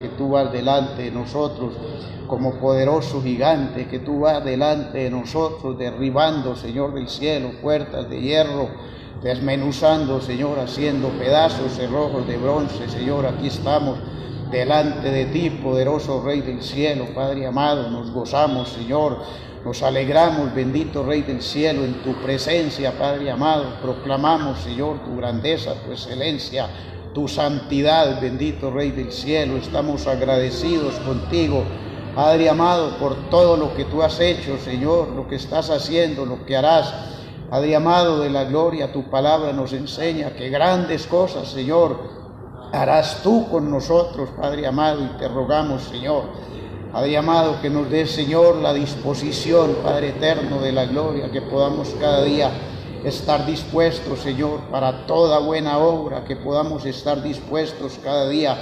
que tú vas delante de nosotros como poderoso gigante, que tú vas delante de nosotros derribando, Señor del cielo, puertas de hierro, desmenuzando, Señor, haciendo pedazos cerrojos de bronce. Señor, aquí estamos delante de ti, poderoso Rey del cielo, Padre amado. Nos gozamos, Señor, nos alegramos, bendito Rey del cielo, en tu presencia, Padre amado. Proclamamos, Señor, tu grandeza, tu excelencia, tu santidad, bendito Rey del cielo. Estamos agradecidos contigo, Padre amado, por todo lo que tú has hecho, Señor, lo que estás haciendo, lo que harás. Padre amado de la gloria, tu palabra nos enseña que grandes cosas, Señor, harás tú con nosotros, Padre amado, y te rogamos, Señor, Padre amado, que nos des, Señor, la disposición, Padre eterno de la gloria, que podamos cada día estar dispuestos, Señor, para toda buena obra, que podamos estar dispuestos cada día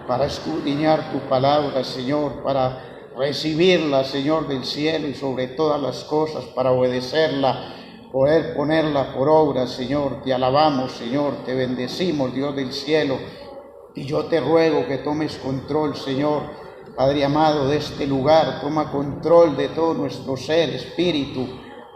para escudriñar tu palabra, Señor, para recibirla, Señor del cielo, y sobre todas las cosas para obedecerla, poder ponerla por obra, Señor. Te alabamos, Señor, te bendecimos, Dios del cielo, y yo te ruego que tomes control, Señor, Padre amado, de este lugar. Toma control de todo nuestro ser, espíritu,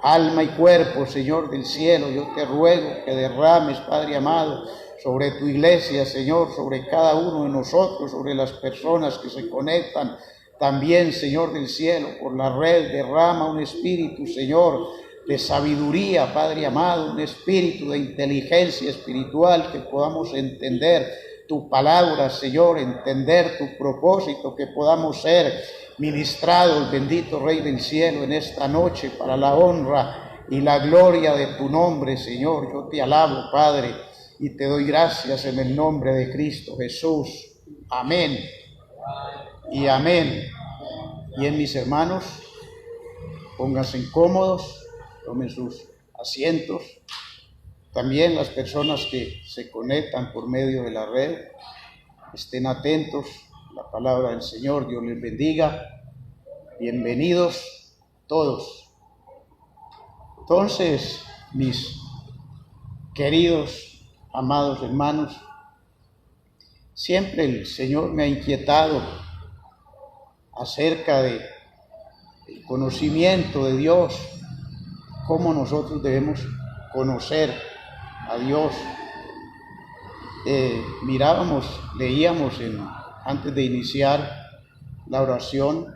alma y cuerpo, Señor del cielo. Yo te ruego que derrames, Padre amado, sobre tu iglesia, Señor, sobre cada uno de nosotros, sobre las personas que se conectan también, Señor del cielo, por la red. Derrama un espíritu, Señor, de sabiduría, Padre amado, un espíritu de inteligencia espiritual, que podamos entender tu palabra, Señor, entender tu propósito, que podamos ser ministrados, bendito Rey del cielo, en esta noche para la honra y la gloria de tu nombre, Señor. Yo te alabo, Padre, y te doy gracias en el nombre de Cristo Jesús. Amén y amén. Bien, mis hermanos, pónganse cómodos, tomen sus asientos. También las personas que se conectan por medio de la red, estén atentos a la palabra del Señor. Dios les bendiga. Bienvenidos todos. Entonces, mis queridos, amados hermanos, siempre el Señor me ha inquietado acerca del conocimiento de Dios, cómo nosotros debemos conocer a Dios. Leíamos antes de iniciar la oración,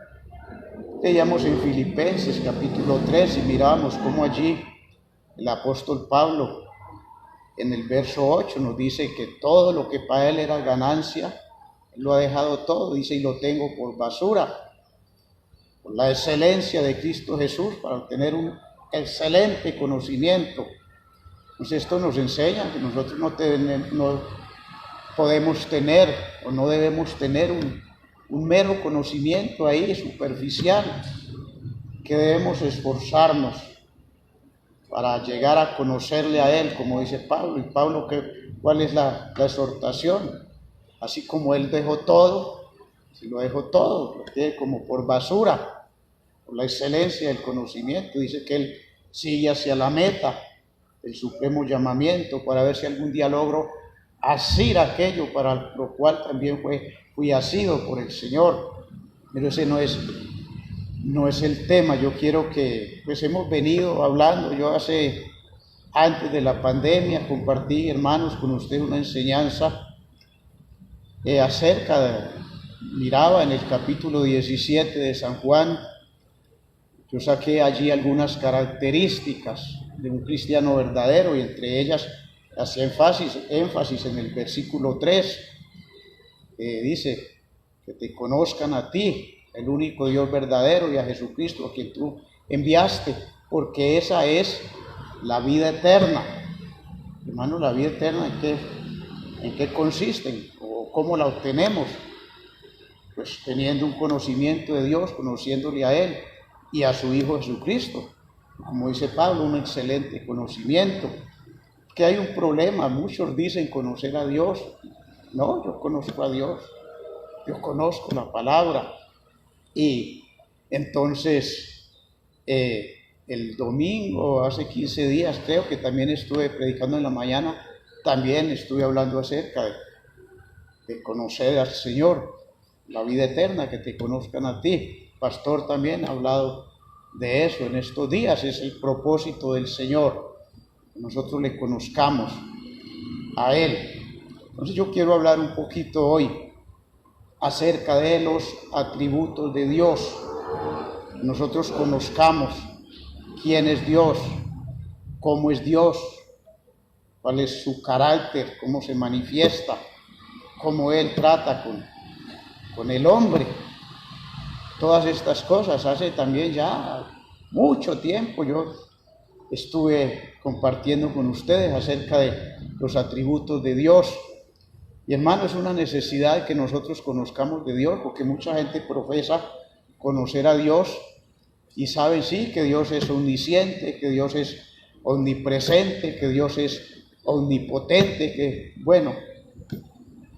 leíamos en Filipenses capítulo 3 y mirábamos cómo allí el apóstol Pablo en el verso 8 nos dice que todo lo que para él era ganancia, él lo ha dejado todo, dice, y lo tengo por basura, por la excelencia de Cristo Jesús, para obtener un excelente conocimiento. Entonces esto nos enseña que nosotros no podemos tener o no debemos tener un mero conocimiento ahí superficial, que debemos esforzarnos para llegar a conocerle a Él, como dice Pablo. Y Pablo, ¿cuál es la exhortación? Así como Él dejó todo, si lo dejó todo, lo tiene como por basura, por la excelencia del conocimiento. Dice que Él sigue hacia la meta, el supremo llamamiento, para ver si algún día logro asir aquello para lo cual también fui asido por el Señor. Pero ese no es el tema. Yo quiero que, pues hemos venido hablando, antes de la pandemia compartí, hermanos, con ustedes una enseñanza miraba en el capítulo 17 de San Juan. Yo saqué allí algunas características de un cristiano verdadero, y entre ellas hacía énfasis en el versículo 3, que dice que te conozcan a ti, el único Dios verdadero, y a Jesucristo, a quien tú enviaste, porque esa es la vida eterna. Hermano, la vida eterna, ¿en qué consiste? ¿O cómo la obtenemos? Pues teniendo un conocimiento de Dios, conociéndole a Él y a su Hijo Jesucristo. Como dice Pablo, un excelente conocimiento. Que hay un problema, muchos dicen conocer a Dios. No, yo conozco a Dios, yo conozco la palabra. Y entonces, el domingo, hace 15 días, creo que también estuve predicando en la mañana, también estuve hablando acerca de conocer al Señor. la vida eterna, que te conozcan a ti. Pastor también ha hablado de eso en estos días, es el propósito del Señor, que nosotros le conozcamos a Él. Entonces yo quiero hablar un poquito hoy acerca de los atributos de Dios. Nosotros conozcamos quién es Dios, cómo es Dios, cuál es su carácter, cómo se manifiesta, cómo Él trata con el hombre. Todas estas cosas hace también ya mucho tiempo yo estuve compartiendo con ustedes acerca de los atributos de Dios. Y hermano, es una necesidad que nosotros conozcamos de Dios, porque mucha gente profesa conocer a Dios y saben sí que Dios es omnisciente, que Dios es omnipresente, que Dios es omnipotente, que bueno,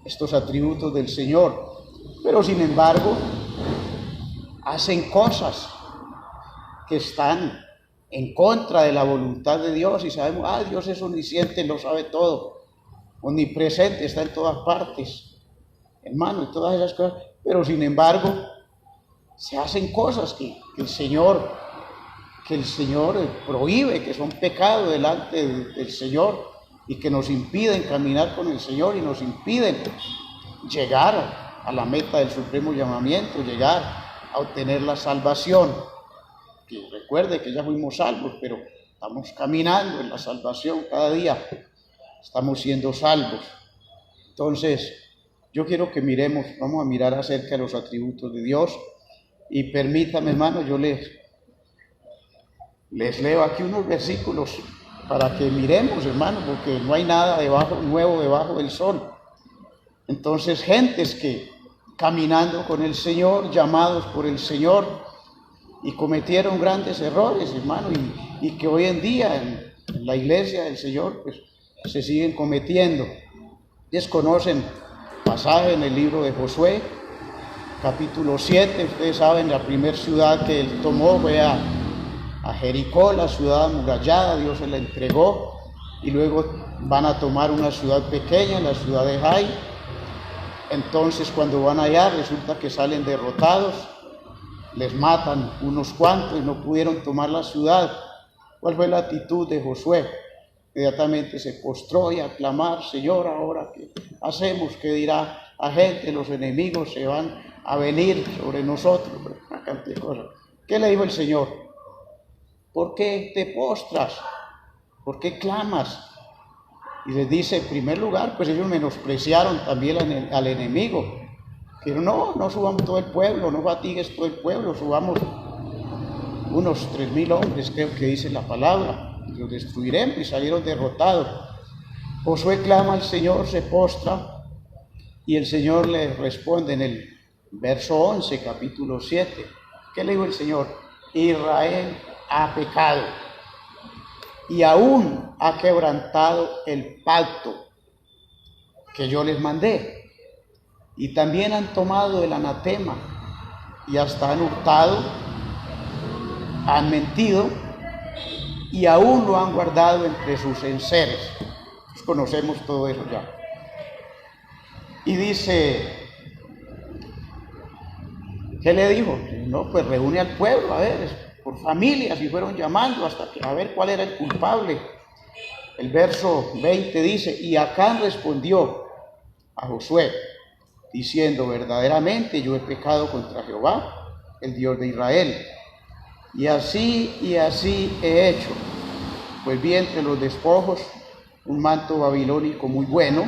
estos atributos del Señor, pero sin embargo hacen cosas que están en contra de la voluntad de Dios y sabemos, Dios es omnisciente, lo sabe todo, omnipresente, está en todas partes, hermano, y todas esas cosas, pero sin embargo se hacen cosas que el Señor prohíbe, que son pecado delante del Señor y que nos impiden caminar con el Señor y nos impiden llegar a la meta del supremo llamamiento, llegar a obtener la salvación. Que recuerde que ya fuimos salvos, pero estamos caminando en la salvación cada día, estamos siendo salvos. Entonces, yo quiero que miremos, vamos a mirar acerca de los atributos de Dios y permítame, hermano, yo les leo aquí unos versículos para que miremos, hermano, porque no hay nada nuevo debajo del sol. Entonces, gentes que caminando con el Señor, llamados por el Señor, y cometieron grandes errores, hermano, y que hoy en día en la iglesia del Señor, pues, se siguen cometiendo. Ustedes conocen pasaje en el libro de Josué, capítulo 7, ustedes saben, la primera ciudad que él tomó fue a Jericó, la ciudad amurallada, Dios se la entregó, y luego van a tomar una ciudad pequeña, la ciudad de Jai. Entonces cuando van allá resulta que salen derrotados, les matan unos cuantos y no pudieron tomar la ciudad. ¿Cuál fue la actitud de Josué? Inmediatamente se postró y a clamar, Señor, ahora qué hacemos, qué dirá la gente, los enemigos se van a venir sobre nosotros, una cantidad de cosas. ¿Qué le dijo el Señor? ¿Por qué te postras? ¿Por qué clamas? Y les dice, en primer lugar, pues ellos menospreciaron también al enemigo. Pero no subamos todo el pueblo, no fatigues todo el pueblo, subamos unos 3,000 hombres, creo que dice la palabra, y los destruiremos, y salieron derrotados. Josué clama al Señor, se postra, y el Señor le responde en el verso 11, capítulo 7. ¿Qué le dijo el Señor? Israel ha pecado y aún ha quebrantado el pacto que yo les mandé. Y también han tomado el anatema y hasta han hurtado, han mentido y aún lo han guardado entre sus enseres. Pues conocemos todo eso ya. Y dice, ¿qué le dijo? No, pues reúne al pueblo, a ver, por familias, y fueron llamando hasta que a ver cuál era el culpable. El verso 20 dice, y Acán respondió a Josué, diciendo, verdaderamente yo he pecado contra Jehová, el Dios de Israel, y así he hecho. Pues vi entre los despojos un manto babilónico muy bueno,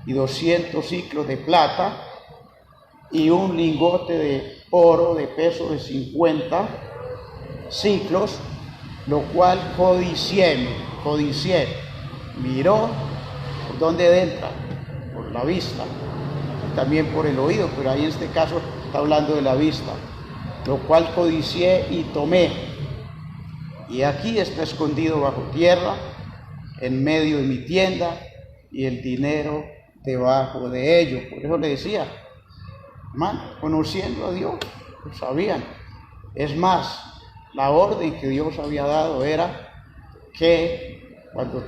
y 200 ciclos de plata, y un lingote de oro de peso de 50 ciclos, lo cual codicié, miró. ¿Por dónde entra? Por la vista, también por el oído, pero ahí en este caso está hablando de la vista, lo cual codicié y tomé, y aquí está escondido bajo tierra, en medio de mi tienda, y el dinero debajo de ello. Por eso le decía, hermano, conociendo a Dios, lo sabían. Es más, la orden que Dios había dado era que cuando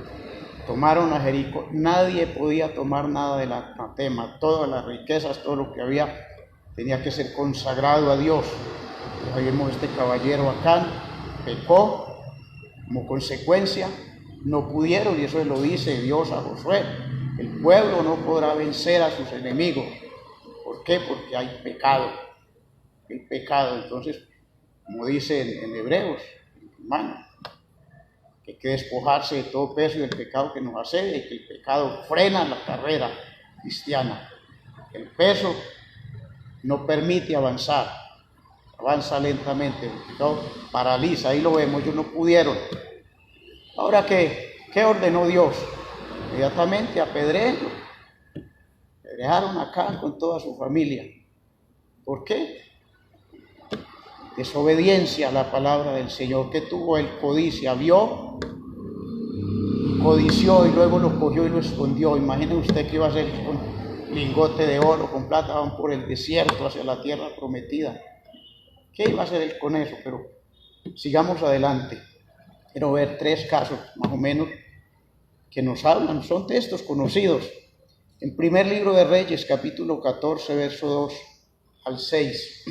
tomaron a Jericó, nadie podía tomar nada del anatema, todas las riquezas, todo lo que había, tenía que ser consagrado a Dios. Ya vimos este caballero Acán, pecó, como consecuencia no pudieron, y eso lo dice Dios a Josué: el pueblo no podrá vencer a sus enemigos. ¿Por qué? Porque hay pecado. El pecado, entonces, como dice en Hebreos, hermano, que hay que despojarse de todo peso y del pecado que nos asedia, y que el pecado frena la carrera cristiana. El peso no permite avanzar, avanza lentamente, el pecado paraliza. Ahí lo vemos, ellos no pudieron. Ahora, ¿qué ordenó Dios? Inmediatamente apedréenlo. Apedrearon a Acán con toda su familia. ¿Por qué? Desobediencia a la palabra del Señor. Que tuvo él? Codicia. Vio, codició y luego lo cogió y lo escondió. Imagine usted qué iba a hacer con lingote de oro, con plata. Van por el desierto hacia la tierra prometida. ¿Qué iba a hacer él con eso? Pero sigamos adelante. Quiero ver 3 casos más o menos que nos hablan, son textos conocidos. En primer libro de Reyes, capítulo 14, verso 2 al 6,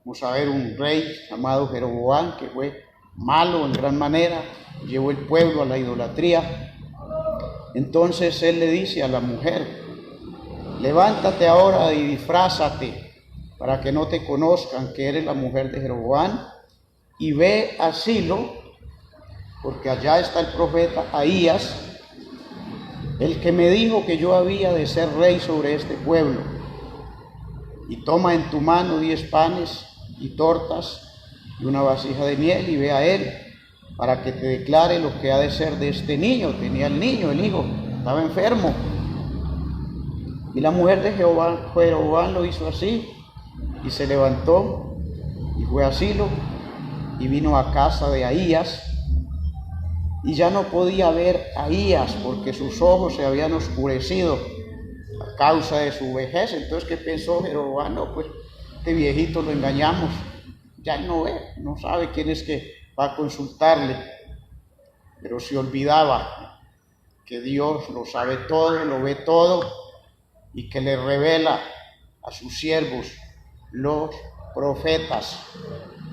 vamos a ver un rey llamado Jeroboam, que fue malo en gran manera, llevó el pueblo a la idolatría. Entonces él le dice a la mujer: levántate ahora y disfrázate, para que no te conozcan que eres la mujer de Jeroboam, y ve a Silo, porque allá está el profeta Ahías, el que me dijo que yo había de ser rey sobre este pueblo. Y toma en tu mano 10 panes y tortas y una vasija de miel, y ve a él, para que te declare lo que ha de ser de este niño. Tenía el niño, el hijo, estaba enfermo. Y la mujer de Jeroboam lo hizo así, y se levantó y fue a Silo, y vino a casa de Ahías. Y ya no podía ver a Ahías, porque sus ojos se habían oscurecido a causa de su vejez. Entonces, ¿qué pensó Jeroboam? No, pues este viejito lo engañamos, ya él no ve, no sabe quién es que va a consultarle. Pero se olvidaba que Dios lo sabe todo, lo ve todo, y que le revela a sus siervos, los profetas,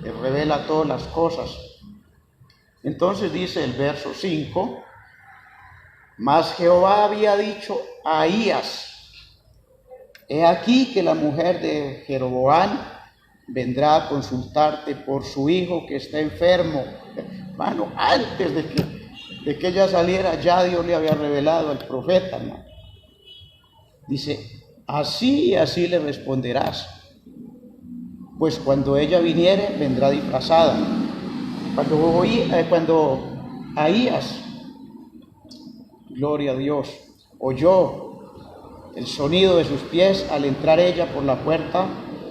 le revela todas las cosas. Entonces dice el verso 5: mas Jehová había dicho a Ahías: he aquí que la mujer de Jeroboam vendrá a consultarte por su hijo que está enfermo. Hermano, antes de que ella saliera, ya Dios le había revelado al profeta, ¿no? Dice: así y así le responderás, pues cuando ella viniere, vendrá disfrazada. Cuando Ahías, gloria a Dios, oyó el sonido de sus pies al entrar ella por la puerta,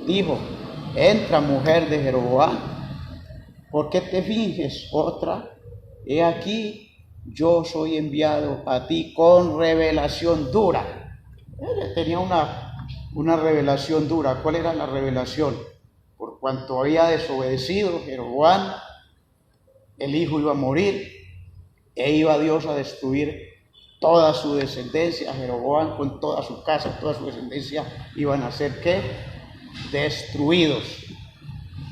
dijo: entra, mujer de Jeroboam, ¿por qué te finges otra? He aquí, yo soy enviado a ti con revelación dura. Él tenía una revelación dura. ¿Cuál era la revelación? Por cuanto había desobedecido Jeroboam, el hijo iba a morir, e iba Dios a destruir toda su descendencia. Jeroboam con toda su casa, toda su descendencia iban a ser ¿qué? Destruidos,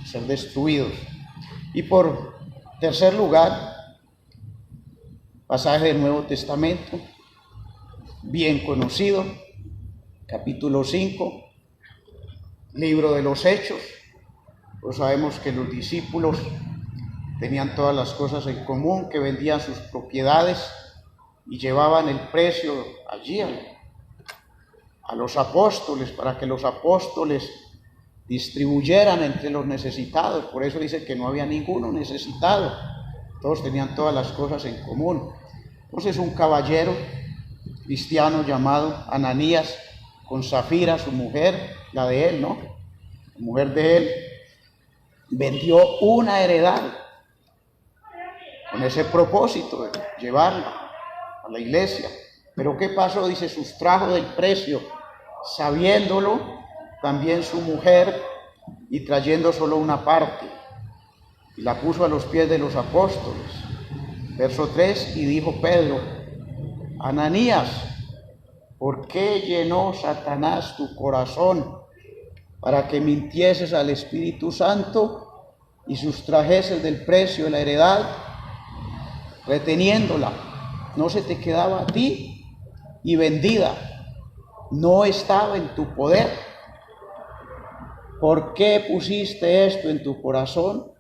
ser destruidos. Y por tercer lugar, pasaje del Nuevo Testamento, bien conocido, capítulo 5, libro de los Hechos. Pues sabemos que los discípulos tenían todas las cosas en común, que vendían sus propiedades y llevaban el precio allí a los apóstoles, para que los apóstoles distribuyeran entre los necesitados. Por eso dice que no había ninguno necesitado, todos tenían todas las cosas en común. Entonces un caballero cristiano llamado Ananías, con Zafira, su mujer, la de él, ¿no? La mujer de él, vendió una heredad con ese propósito de llevarla a la iglesia. Pero ¿qué pasó? Dice: sustrajo del precio, sabiéndolo también su mujer, y trayendo solo una parte, y la puso a los pies de los apóstoles. Verso 3: y dijo Pedro: Ananías, ¿por qué llenó Satanás tu corazón para que mintieses al Espíritu Santo y sustrajeses del precio de la heredad, reteniéndola. No se te quedaba a ti y vendida. No estaba en tu poder. ¿Por qué pusiste esto en tu corazón?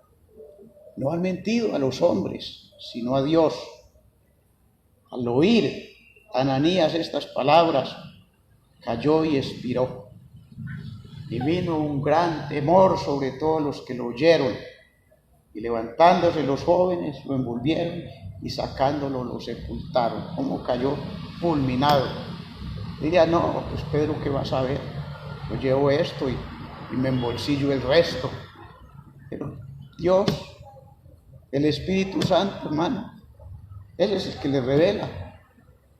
No has mentido a los hombres, sino a Dios. Al oír Ananías estas palabras, cayó y expiró. Y vino un gran temor sobre todos los que lo oyeron. Y levantándose los jóvenes, lo envolvieron y sacándolo lo sepultaron. ¿Cómo cayó? Fulminado. Diría, no, pues Pedro, ¿qué vas a ver? Yo llevo esto y me embolsillo el resto. Pero Dios, el Espíritu Santo, hermano, Él es el que le revela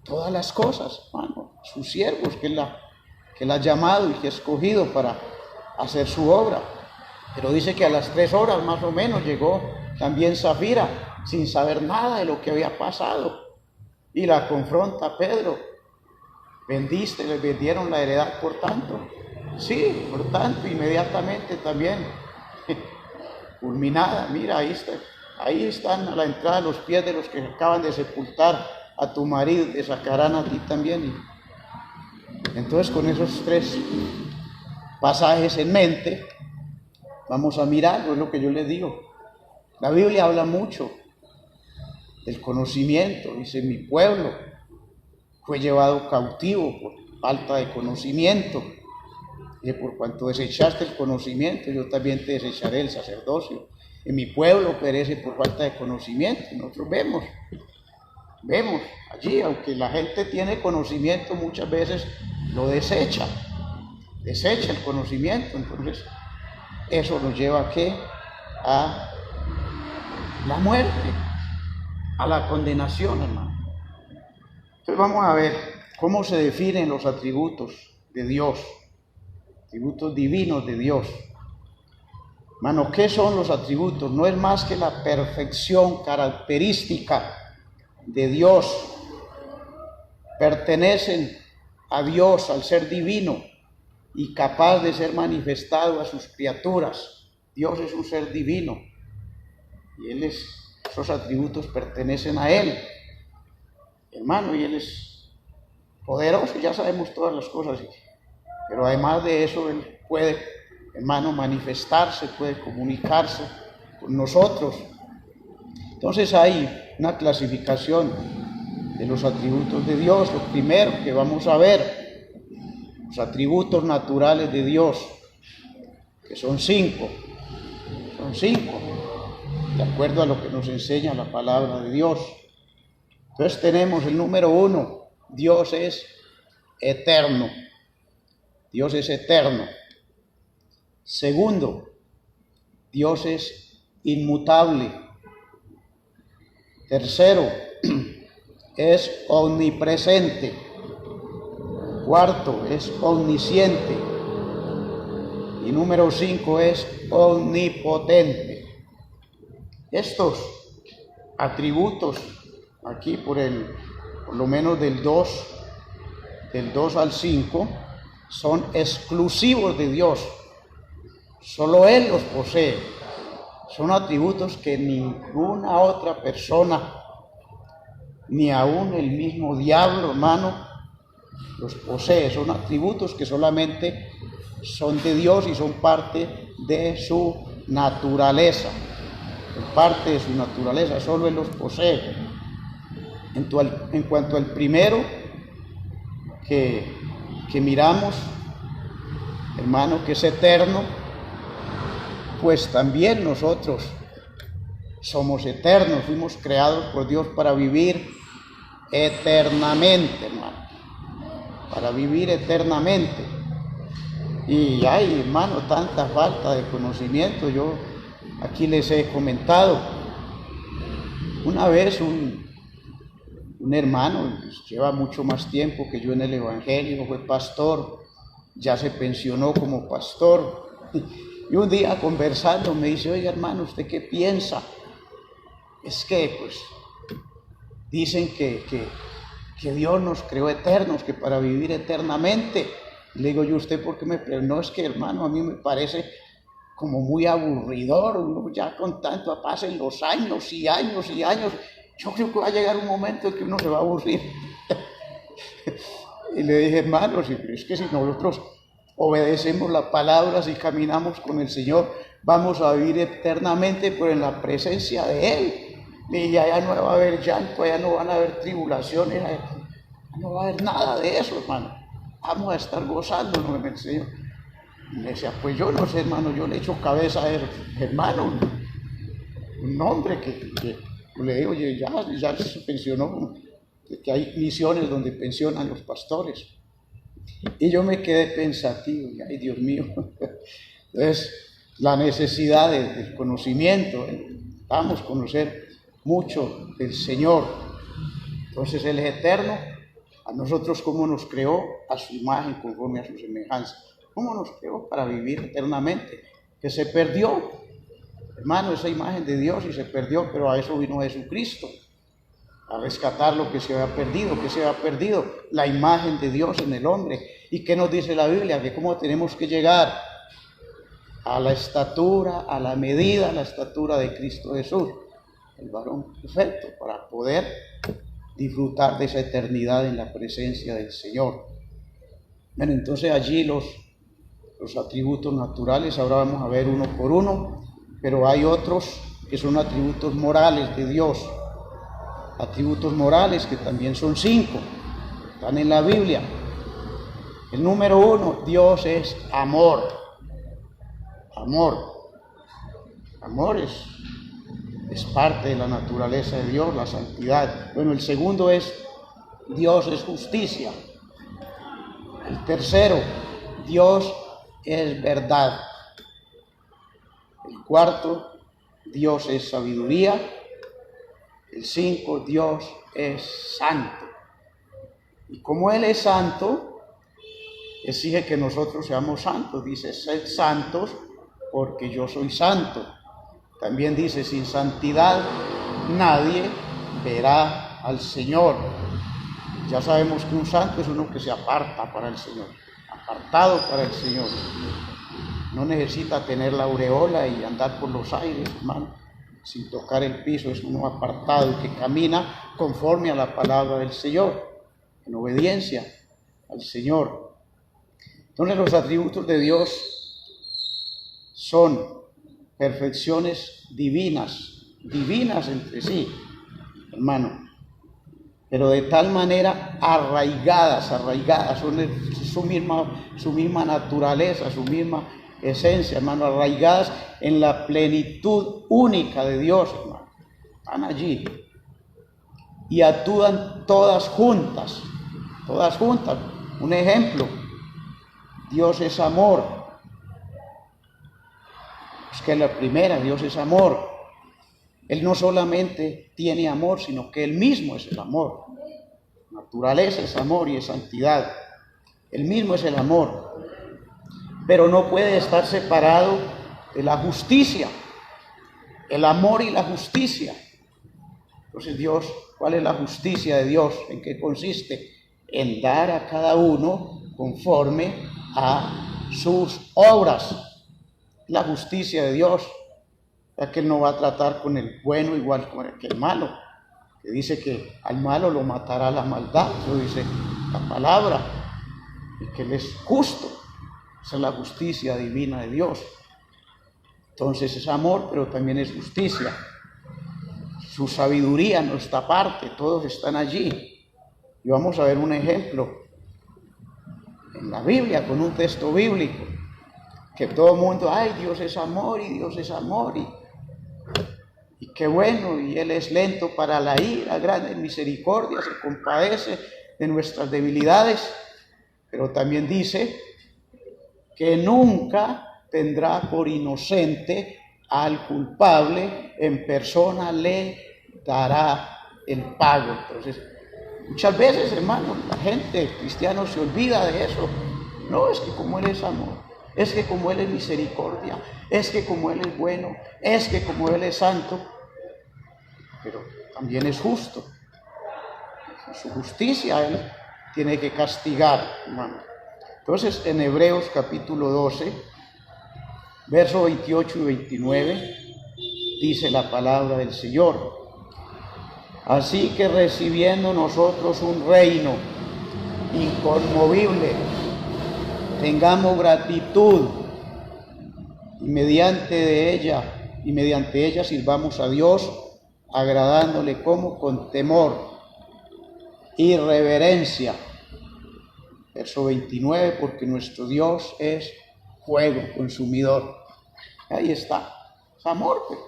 todas las cosas, hermano, sus siervos que Él ha llamado y que ha escogido para hacer su obra. Pero dice que a las 3 horas más o menos llegó también Zafira, sin saber nada de lo que había pasado, y la confronta a Pedro. ¿Vendiste, les vendieron la heredad por tanto? Sí, por tanto, inmediatamente también, fulminada. Mira, ahí están a la entrada los pies de los que acaban de sepultar a tu marido, te sacarán a ti también. Entonces, con esos 3 pasajes en mente, vamos a mirarlo, es lo que yo les digo. La Biblia habla mucho del conocimiento. Dice, mi pueblo fue llevado cautivo por falta de conocimiento. Dice, por cuanto desechaste el conocimiento, yo también te desecharé el sacerdocio. En mi pueblo perece por falta de conocimiento. Nosotros vemos allí, aunque la gente tiene conocimiento, muchas veces lo desecha el conocimiento. Entonces, eso nos lleva ¿a qué? A la muerte, a la condenación, hermano. Entonces vamos a ver cómo se definen los atributos de Dios, atributos divinos de Dios. Hermano, ¿qué son los atributos? No es más que la perfección característica de Dios. Pertenecen a Dios, al ser divino y capaz de ser manifestado a sus criaturas. Dios es un ser divino y esos atributos pertenecen a Él, hermano, y Él es poderoso, ya sabemos todas las cosas, pero además de eso Él puede, hermano, manifestarse, puede comunicarse con nosotros. Entonces hay una clasificación de los atributos de Dios. Lo primero que vamos a ver, los atributos naturales de Dios, que son 5, de acuerdo a lo que nos enseña la palabra de Dios. Entonces tenemos el número 1, Dios es eterno. Dios es eterno. Segundo, Dios es inmutable. Tercero, es omnipresente. Cuarto, es omnisciente. Y número 5 es omnipotente. Estos atributos, aquí por lo menos del 2 al 5, son exclusivos de Dios. Solo Él los posee. Son atributos que ninguna otra persona, ni aún el mismo diablo, hermano, los posee. Son atributos que solamente son de Dios y son parte de su naturaleza. Parte de su naturaleza, solo Él los posee. En cuanto al primero que miramos, hermano, que es eterno, pues también nosotros somos eternos, fuimos creados por Dios para vivir eternamente, hermano, para vivir eternamente. Y hay, hermano, tanta falta de conocimiento. Yo aquí les he comentado, una vez un hermano, lleva mucho más tiempo que yo en el Evangelio, fue pastor, ya se pensionó como pastor, y un día conversando me dice, oiga hermano, ¿usted qué piensa? Es que pues dicen que Dios nos creó eternos, que para vivir eternamente, Le digo yo, ¿usted por qué me pregunta? No, es que hermano, a mí me parece como muy aburridor, uno ya con tanto pasen los años y años y años, yo creo que va a llegar un momento en que uno se va a aburrir. Y le dije, hermano, es que si nosotros obedecemos la palabra, si caminamos con el Señor, vamos a vivir eternamente, pero en la presencia de Él. Y ya no va a haber llanto, ya no van a haber tribulaciones, no va a haber nada de eso, hermano. Vamos a estar gozándonos en el Señor. Y me decía, pues yo no sé, hermano, yo le echo cabeza a él, hermano, un hombre que le digo, oye, ya se pensionó, que hay misiones donde pensionan los pastores. Y yo me quedé pensativo, y ay Dios mío. Entonces, la necesidad del conocimiento, vamos a conocer mucho del Señor. Entonces Él es eterno, a nosotros cómo nos creó, a su imagen, conforme a su semejanza. ¿Cómo nos creó para vivir eternamente? Que se perdió, hermano, esa imagen de Dios y se perdió, pero a eso vino Jesucristo, a rescatar lo que se había perdido. ¿Qué se había perdido? La imagen de Dios en el hombre. ¿Y qué nos dice la Biblia? Que cómo tenemos que llegar a la estatura, a la medida, a la estatura de Cristo Jesús, el varón perfecto, para poder disfrutar de esa eternidad en la presencia del Señor. Bueno, entonces allí los atributos naturales, ahora vamos a ver uno por uno, pero hay otros que son atributos morales de Dios, atributos morales que también son 5, están en la Biblia. El número 1, Dios es amor. Amor es parte de la naturaleza de Dios, la santidad. Bueno, el segundo es Dios es justicia. El tercero, Dios es verdad. El cuarto, Dios es sabiduría. El 5, Dios es santo. Y como Él es santo, exige que nosotros seamos santos. Dice, sed santos porque yo soy santo. También dice, sin santidad nadie verá al Señor. Ya sabemos que un santo es uno que se aparta para el Señor, apartado para el Señor. No necesita tener la aureola y andar por los aires, hermano, sin tocar el piso. Es uno apartado y que camina conforme a la palabra del Señor, en obediencia al Señor. Entonces los atributos de Dios son perfecciones divinas entre sí, hermano, pero de tal manera arraigadas, son su misma naturaleza, su misma esencia, hermano, arraigadas en la plenitud única de Dios, hermano. Están allí y actúan todas juntas. Un ejemplo, Dios es amor. Es que la primera, Dios es amor. Él no solamente tiene amor, sino que Él mismo es el amor. Naturaleza es amor y es santidad. Él mismo es el amor. Pero no puede estar separado de la justicia. El amor y la justicia. Entonces Dios, ¿cuál es la justicia de Dios? ¿En qué consiste? En dar a cada uno conforme a sus obras. La justicia de Dios, ya que Él no va a tratar con el bueno igual que el malo, que dice que al malo lo matará la maldad, eso dice la palabra, y que Él es justo. Esa es la justicia divina de Dios. Entonces es amor, pero también es justicia. Su sabiduría no está aparte, todos están allí. Y vamos a ver un ejemplo en la Biblia, con un texto bíblico, que todo el mundo, ay, Dios es amor y Dios es amor y qué bueno, y Él es lento para la ira, grande en misericordia, se compadece de nuestras debilidades, pero también dice que nunca tendrá por inocente al culpable, en persona le dará el pago. Entonces, muchas veces, hermano, la gente cristiana se olvida de eso. No, es que como Él es amor, es que como Él es misericordia, es que como Él es bueno, es que como Él es santo, pero también es justo. Su justicia Él tiene que castigar, hermano. Entonces, en Hebreos capítulo 12, versos 28 y 29, dice la palabra del Señor: así que recibiendo nosotros un reino inconmovible, tengamos gratitud y mediante ella sirvamos a Dios, agradándole como con temor y reverencia. Verso 29, porque nuestro Dios es fuego consumidor. Ahí está, es amor, pues,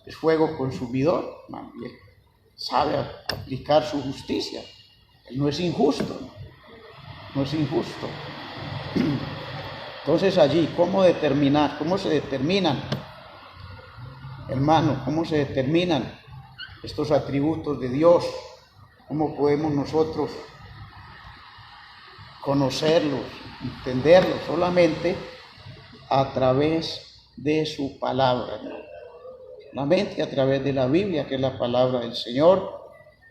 es fuego consumidor, man, sabe aplicar su justicia. Él no es injusto, no es injusto. Entonces allí, ¿cómo se determinan, hermano, cómo se determinan estos atributos de Dios? ¿Cómo podemos nosotros conocerlos, entenderlos? Solamente a través de su palabra, ¿no? Solamente a través de la Biblia, que es la palabra del Señor,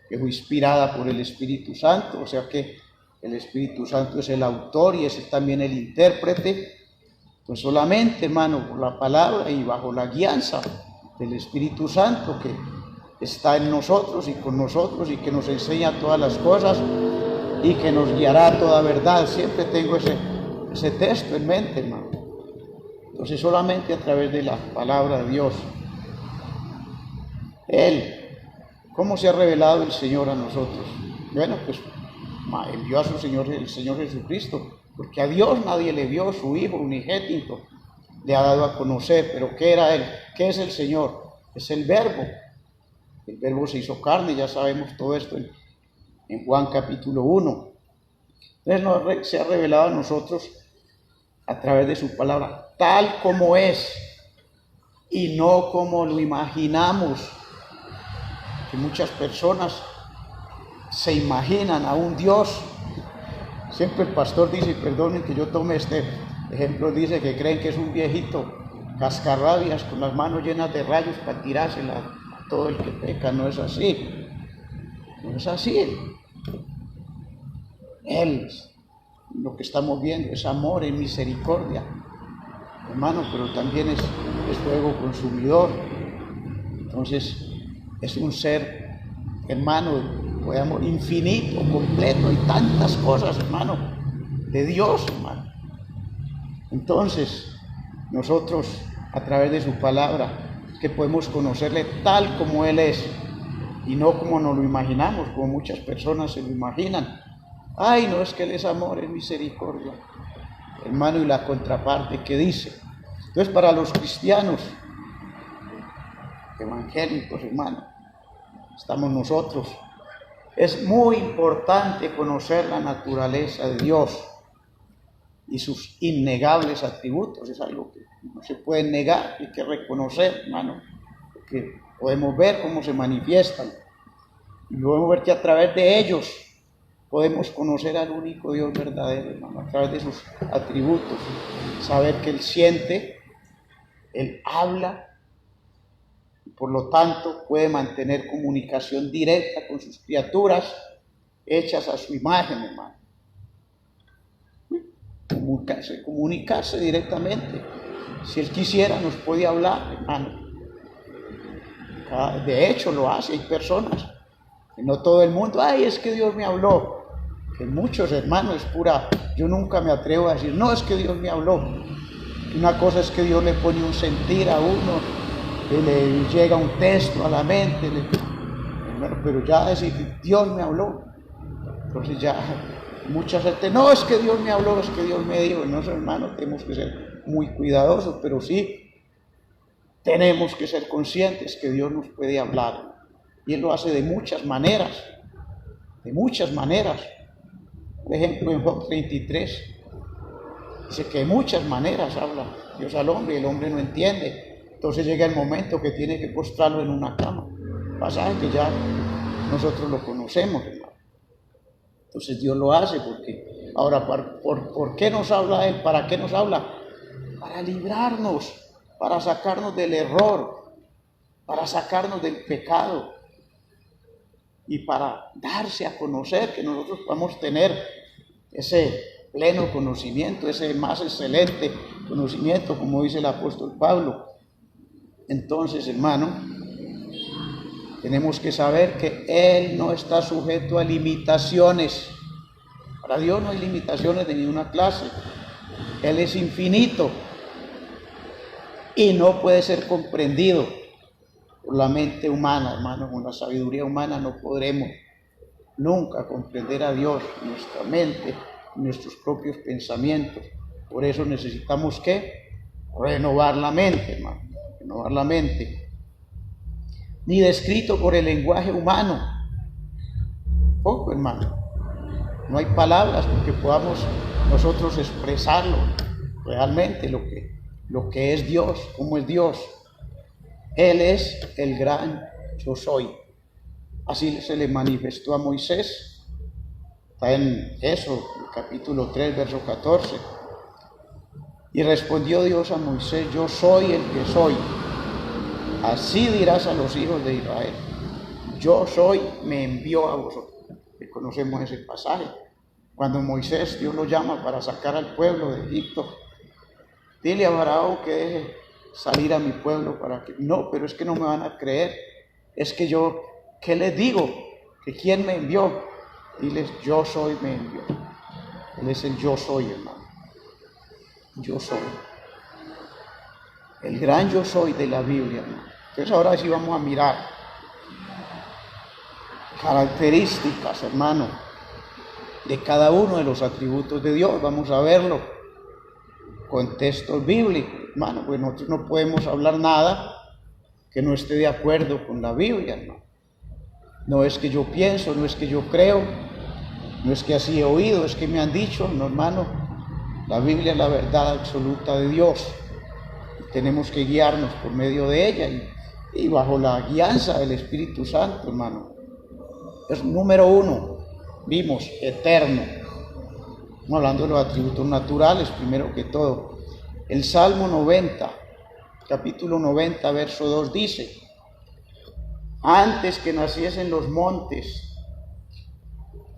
que fue inspirada por el Espíritu Santo, o sea que el Espíritu Santo es el autor y es también el intérprete. Pues solamente, hermano, por la palabra y bajo la guianza del Espíritu Santo que está en nosotros y con nosotros y que nos enseña todas las cosas y que nos guiará a toda verdad. Siempre tengo ese texto en mente, hermano. Entonces solamente a través de la palabra de Dios. ¿Cómo se ha revelado el Señor a nosotros? Bueno, pues envió a su Señor, el Señor Jesucristo, porque a Dios nadie le vio, su Hijo unigénito le ha dado a conocer. Pero ¿qué era Él? ¿Qué es el Señor? Es el Verbo. El Verbo se hizo carne, ya sabemos todo esto en Juan capítulo 1. Entonces se ha revelado a nosotros a través de su palabra, tal como es, y no como lo imaginamos. Que muchas personas se imaginan a un Dios. Siempre el pastor dice, y perdonen que yo tome este ejemplo, dice que creen que es un viejito cascarrabias con las manos llenas de rayos para tirársela a todo el que peca. No es así. No es así. Él, lo que estamos viendo es amor y misericordia, hermano, pero también es fuego consumidor. Entonces es un ser, hermano, podemos, infinito, completo, y tantas cosas, hermano, de Dios, hermano. Entonces nosotros a través de su palabra que podemos conocerle tal como Él es y no como nos lo imaginamos, como muchas personas se lo imaginan. Ay, no, es que Él es amor, es misericordia, hermano. Y la contraparte que dice. Entonces, para los cristianos evangélicos, hermano, estamos nosotros, es muy importante conocer la naturaleza de Dios y sus innegables atributos. Es algo que no se puede negar, hay que reconocer, hermano, porque podemos ver cómo se manifiestan y podemos ver que a través de ellos podemos conocer al único Dios verdadero, hermano, a través de sus atributos, saber que Él siente, Él habla, y por lo tanto puede mantener comunicación directa con sus criaturas hechas a su imagen, hermano. Comunicarse directamente. Si Él quisiera, nos puede hablar, hermano. De hecho, lo hace. Hay personas, que no todo el mundo, ay, es que Dios me habló. Que muchos, hermanos, es pura, yo nunca me atrevo a decir, no, es que Dios me habló. Una cosa es que Dios le pone un sentir a uno, que le llega un texto a la mente, pero ya decir, Dios me habló. Entonces ya mucha gente, no, es que Dios me habló, es que Dios me dijo. No, hermanos, tenemos que ser muy cuidadosos, pero sí tenemos que ser conscientes que Dios nos puede hablar. Y Él lo hace de muchas maneras, de muchas maneras. Por ejemplo, en Job 33, dice que de muchas maneras habla Dios al hombre y el hombre no entiende. Entonces llega el momento que tiene que postrarlo en una cama. Pasaje que ya nosotros lo conocemos, hermano. Entonces Dios lo hace porque, ahora, ¿por qué nos habla Él? ¿Para qué nos habla? Para librarnos, para sacarnos del error, para sacarnos del pecado y para darse a conocer, que nosotros podamos tener ese pleno conocimiento, ese más excelente conocimiento, como dice el apóstol Pablo. Entonces, hermano, tenemos que saber que Él no está sujeto a limitaciones. Para Dios no hay limitaciones de ninguna clase. Él es infinito y no puede ser comprendido por la mente humana, hermano. Con la sabiduría humana no podremos nunca comprender a Dios, nuestra mente, nuestros propios pensamientos. Por eso necesitamos ¿qué? Renovar la mente, hermano, renovar la mente. Ni descrito por el lenguaje humano. Poco, hermano. No hay palabras porque podamos nosotros expresarlo realmente lo que es Dios, cómo es Dios. Él es el gran yo soy. Así se le manifestó a Moisés. Está en eso, el capítulo 3, verso 14. Y respondió Dios a Moisés: yo soy el que soy. Así dirás a los hijos de Israel: yo soy, me envió a vosotros. Conocemos ese pasaje. Cuando Moisés, Dios lo llama para sacar al pueblo de Egipto. Dile a Faraón que deje salir a mi pueblo para que... No, pero es que no me van a creer. Es que yo, ¿qué les digo? ¿Que quién me envió? Diles: yo soy, me envió. Él es el yo soy, hermano. Yo soy. El gran yo soy de la Biblia, hermano. Entonces ahora sí vamos a mirar características, hermano, de cada uno de los atributos de Dios. Vamos a verlo con textos bíblicos, hermano, pues nosotros no podemos hablar nada que no esté de acuerdo con la Biblia, hermano. No es que yo pienso, no es que yo creo, no es que así he oído, es que me han dicho. No, hermano, la Biblia es la verdad absoluta de Dios. Tenemos que guiarnos por medio de ella y bajo la guianza del Espíritu Santo, hermano. Es número uno, vimos, eterno. Estamos hablando de los atributos naturales, primero que todo. El Salmo 90, capítulo 90, verso 2 dice: antes que naciesen los montes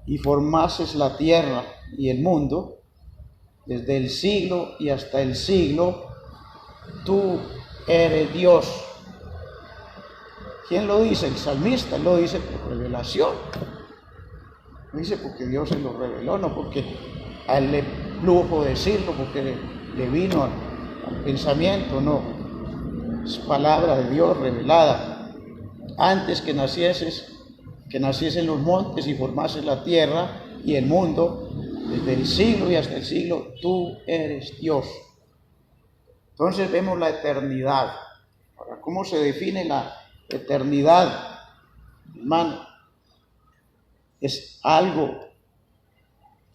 y formases la tierra y el mundo, desde el siglo y hasta el siglo, tú eres Dios. ¿Quién lo dice? El salmista. Él lo dice por revelación. Lo dice porque Dios se lo reveló, no porque a él le plujo decirlo, porque le vino al pensamiento, no. Es palabra de Dios revelada. Antes que naciesen los montes y formases la tierra y el mundo, desde el siglo y hasta el siglo, tú eres Dios. Entonces vemos la eternidad. Ahora, ¿cómo se define la eternidad? Hermano, es algo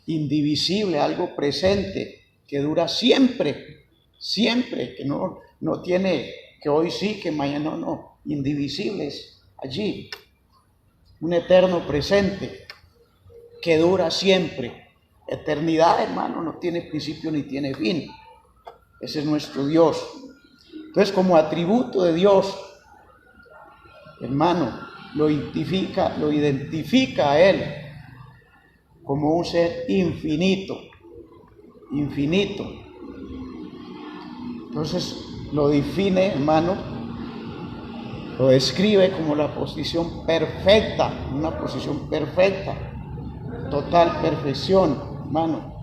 indivisible, algo presente, que dura siempre, siempre, que no tiene que hoy sí, que mañana no, indivisible es allí. Un eterno presente que dura siempre. Eternidad, hermano, no tiene principio ni tiene fin. Ese es nuestro Dios. Entonces, como atributo de Dios, hermano, lo identifica a Él como un ser infinito, infinito. Entonces, lo define, hermano, lo describe como la posición perfecta, una posición perfecta, total perfección, hermano,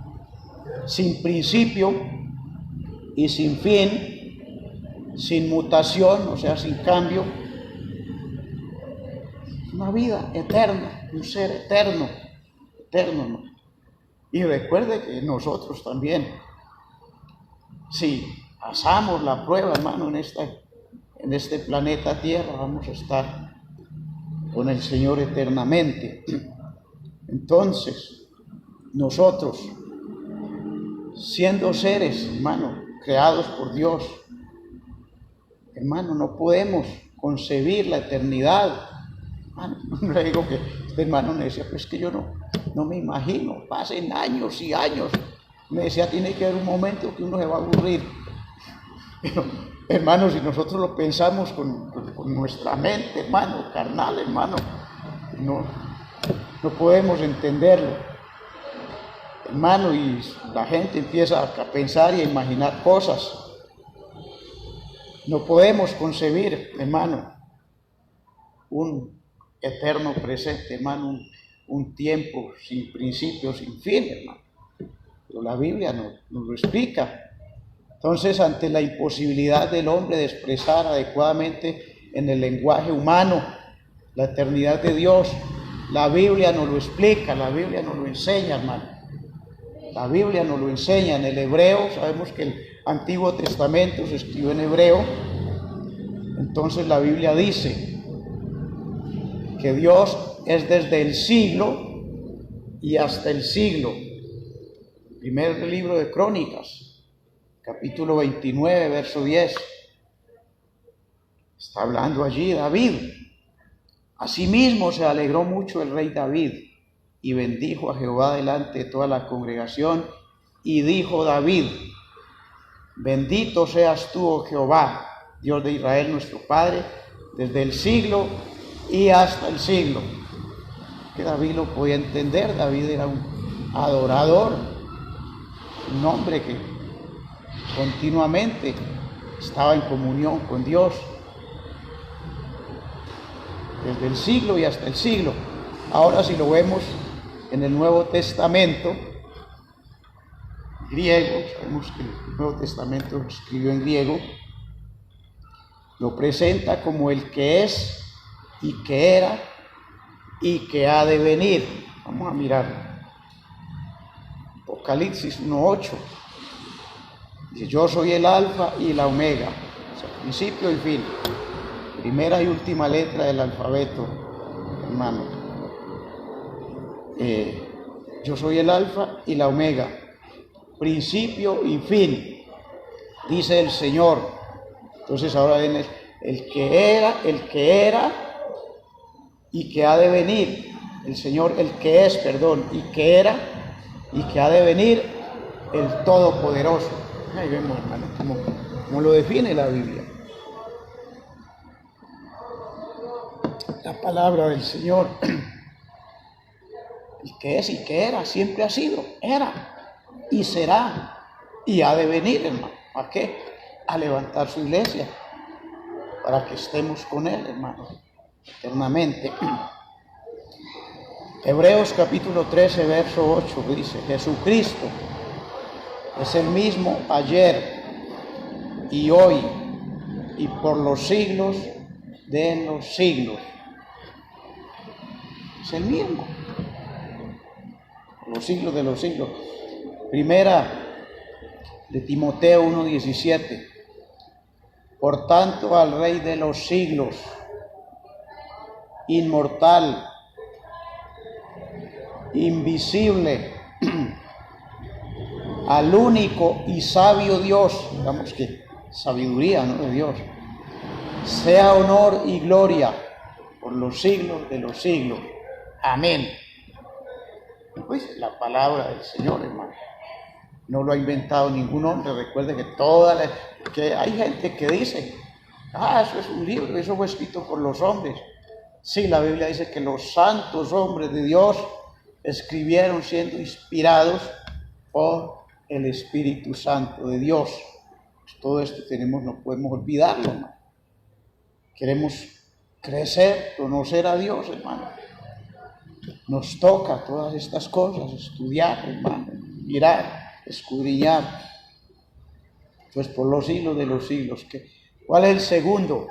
sin principio y sin fin, sin mutación, o sea, sin cambio. Una vida eterna, un ser eterno, ¿no? Y recuerde que nosotros también, si pasamos la prueba, hermano, en este planeta Tierra, vamos a estar con el Señor eternamente. Entonces, nosotros, siendo seres, hermano, creados por Dios, hermano, no podemos concebir la eternidad. No le digo que este hermano me decía: pues que yo no me imagino, pasen años y años. Me decía: tiene que haber un momento que uno se va a aburrir. Pero, hermano, si nosotros lo pensamos con nuestra mente, hermano, carnal, hermano, no podemos entenderlo. hermano, y la gente empieza a pensar y a imaginar cosas. No podemos concebir, hermano, un eterno presente, hermano, un tiempo sin principio, sin fin, hermano. Pero la Biblia nos lo explica. Entonces, ante la imposibilidad del hombre de expresar adecuadamente en el lenguaje humano la eternidad de Dios, la Biblia nos lo explica, la Biblia nos lo enseña, hermano. La Biblia nos lo enseña en el hebreo. Sabemos que el Antiguo Testamento se escribió en hebreo. Entonces la Biblia dice que Dios es desde el siglo y hasta el siglo. Primer libro de Crónicas, capítulo 29, verso 10. Está hablando allí David. Asimismo se alegró mucho el rey David y bendijo a Jehová delante de toda la congregación, y dijo David: bendito seas tú, oh Jehová, Dios de Israel nuestro Padre, desde el siglo y hasta el siglo. Que David lo podía entender. David era un adorador, un hombre que continuamente estaba en comunión con Dios, desde el siglo y hasta el siglo. Ahora, si lo vemos en el Nuevo Testamento griego, sabemos que el Nuevo Testamento lo escribió en griego, lo presenta como el que es y que era y que ha de venir. Vamos a mirar Apocalipsis 1:8. Dice: yo soy el alfa y la omega, o sea, principio y fin, primera y última letra del alfabeto, hermano. Yo soy el alfa y la omega, principio y fin, dice el Señor. Entonces ahora viene el que era y que ha de venir. El Señor, el que es, y que era y que ha de venir, el Todopoderoso. Ahí vemos, hermano, como lo define la Biblia. La palabra del Señor. El que es y que era, siempre ha sido, era y será y ha de venir, hermano. ¿A qué? A levantar su iglesia, para que estemos con Él, hermano, eternamente. Hebreos capítulo 13, verso 8 dice: Jesucristo es el mismo ayer y hoy y por los siglos de los siglos. Es el mismo. Los siglos de los siglos. Primera de Timoteo 1:17. Por tanto, al Rey de los siglos, inmortal, invisible, al único y sabio Dios, digamos que sabiduría, ¿no?, de Dios, sea honor y gloria por los siglos de los siglos. Amén. Pues la palabra del Señor, hermano, no lo ha inventado ningún hombre. Recuerde que hay gente que dice: eso es un libro, eso fue escrito por los hombres. Sí, la Biblia dice que los santos hombres de Dios escribieron siendo inspirados por el Espíritu Santo de Dios. Pues todo esto no podemos olvidarlo, hermano. Queremos crecer, conocer a Dios, hermano. Nos toca todas estas cosas, estudiar, hermano, mirar, escudriñar. Pues por los siglos de los siglos. ¿Cuál es el segundo?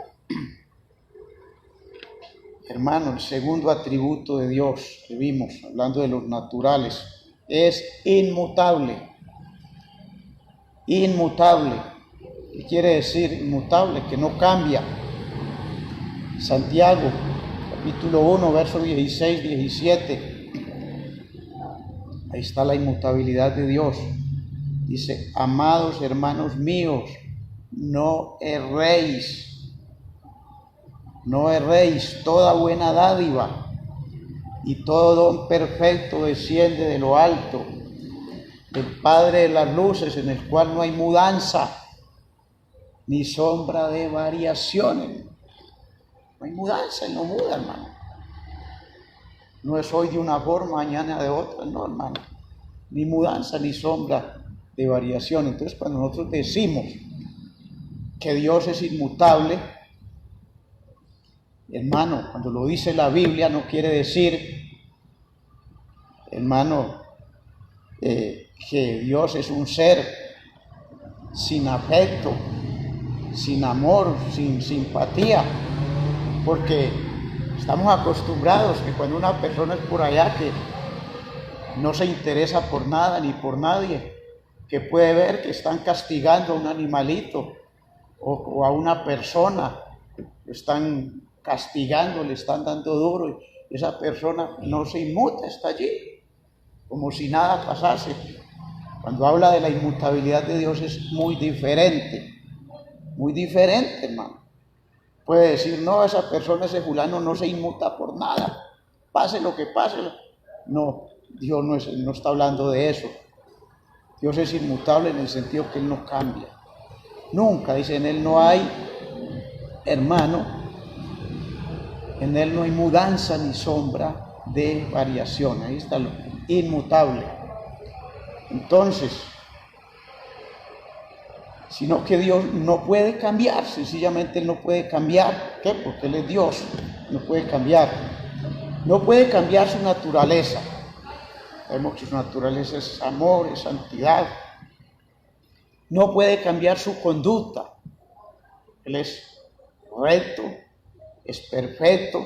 Hermano, el segundo atributo de Dios que vimos, hablando de los naturales, es inmutable. Inmutable. ¿Qué quiere decir inmutable? Que no cambia. Santiago capítulo 1, versos 16, 17. Ahí está la inmutabilidad de Dios. Dice: amados hermanos míos, no erréis. No erréis. Toda buena dádiva y todo don perfecto desciende de lo alto, del Padre de las luces, en el cual no hay mudanza ni sombra de variaciones. No hay mudanza, Él no muda, hermano. No es hoy de una forma, mañana de otra, no, hermano. ni mudanza, ni sombra de variación. Entonces, cuando nosotros decimos que Dios es inmutable, hermano, cuando lo dice la Biblia, no quiere decir, hermano, que Dios es un ser sin afecto, sin amor, sin simpatía, porque estamos acostumbrados que cuando una persona es por allá que no se interesa por nada ni por nadie, que puede ver que están castigando a un animalito o a una persona, lo están castigando, le están dando duro, y esa persona no se inmuta, está allí, como si nada pasase. Cuando habla de la inmutabilidad de Dios es muy diferente, hermano. Puede decir, no, esa persona, ese fulano no se inmuta por nada, pase lo que pase. No, Dios no está hablando de eso. Dios es inmutable en el sentido que Él no cambia. Nunca, dice, en Él no hay, hermano, en Él no hay mudanza ni sombra de variación. Ahí está lo inmutable. Entonces, sino que Dios no puede cambiar, sencillamente Él no puede cambiar. ¿Qué? Porque Él es Dios, no puede cambiar. No puede cambiar su naturaleza. Sabemos que su naturaleza es amor, es santidad. No puede cambiar su conducta. Él es recto, es perfecto.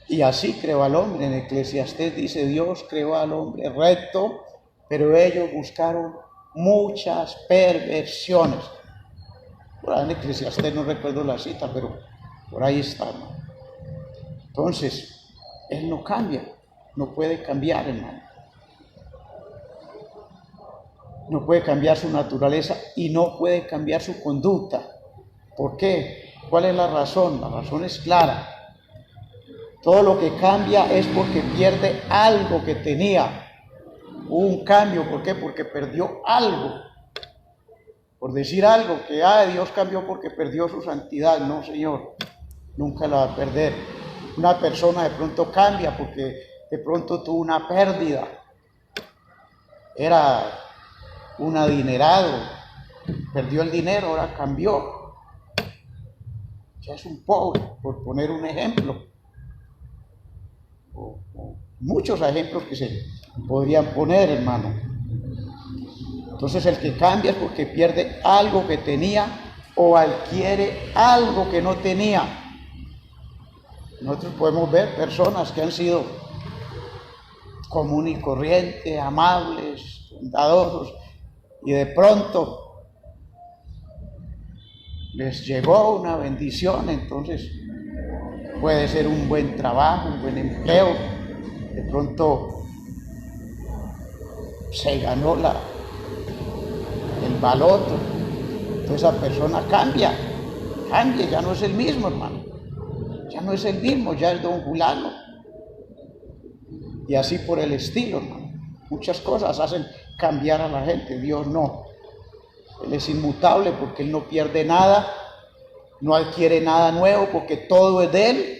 Y así creó al hombre. En Eclesiastés dice, Dios creó al hombre recto, pero ellos buscaron muchas perversiones. Por ahí en Eclesiastés no recuerdo la cita, pero por ahí está, ¿no? Entonces, Él no cambia, no puede cambiar, hermano. No puede cambiar su naturaleza y no puede cambiar su conducta. ¿Por qué? ¿Cuál es la razón? La razón es clara. Todo lo que cambia es porque pierde algo que tenía. Hubo un cambio, ¿por qué? Porque perdió algo. Por decir algo, que Dios cambió porque perdió su santidad. No, Señor, nunca la va a perder. Una persona de pronto cambia porque de pronto tuvo una pérdida. Era un adinerado, perdió el dinero, ahora cambió. Ya es un pobre, por poner un ejemplo. O muchos ejemplos que se podrían poner, hermano. Entonces el que cambia es porque pierde algo que tenía o adquiere algo que no tenía. Nosotros podemos ver personas que han sido común y corriente, amables, bondadosos, y de pronto les llegó una bendición. Entonces puede ser un buen trabajo, un buen empleo, de pronto se ganó el baloto, entonces esa persona cambia, ya no es el mismo, hermano, ya no es el mismo, ya es don fulano, y así por el estilo, hermano. Muchas cosas hacen cambiar a la gente, Dios no. Él es inmutable porque Él no pierde nada, no adquiere nada nuevo porque todo es de Él.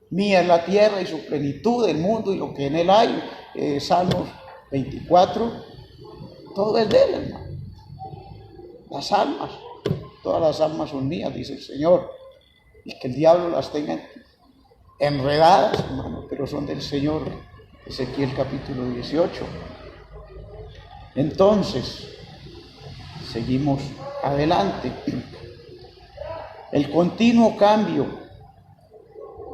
Mía es la tierra y su plenitud, el mundo y lo que en Él hay. Salmos 24, todo es de Él, hermano. Las almas, todas las almas son mías, dice el Señor. Y que el diablo las tenga enredadas, hermano, pero son del Señor. Ezequiel capítulo 18. Entonces, seguimos adelante. El continuo cambio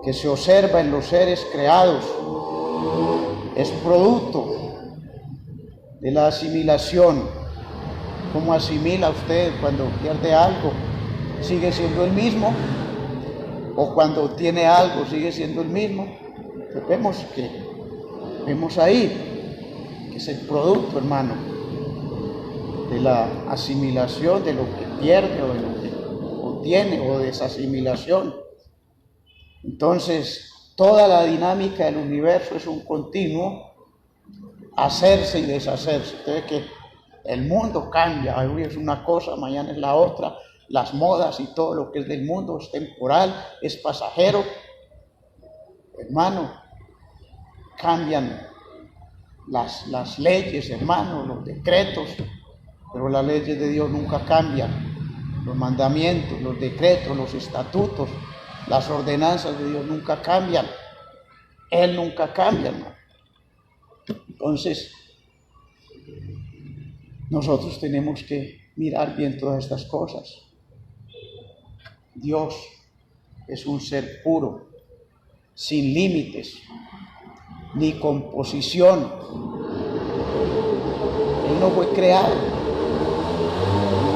que se observa en los seres creados es producto de la asimilación. ¿Cómo asimila usted cuando pierde algo? ¿Sigue siendo el mismo? ¿O cuando tiene algo sigue siendo el mismo? Pues vemos ahí que es el producto, hermano, de la asimilación, de lo que pierde o de lo que obtiene, o desasimilación. Entonces, toda la dinámica del universo es un continuo hacerse y deshacerse. Usted ve que el mundo cambia, hoy es una cosa, mañana es la otra. Las modas y todo lo que es del mundo es temporal, es pasajero. Hermano, cambian las leyes, hermanos, los decretos, pero las leyes de Dios nunca cambian. Los mandamientos, los decretos, los estatutos, las ordenanzas de Dios nunca cambian. Él nunca cambia, hermano. Entonces, nosotros tenemos que mirar bien todas estas cosas. Dios es un ser puro, sin límites, ni composición. Él no fue creado,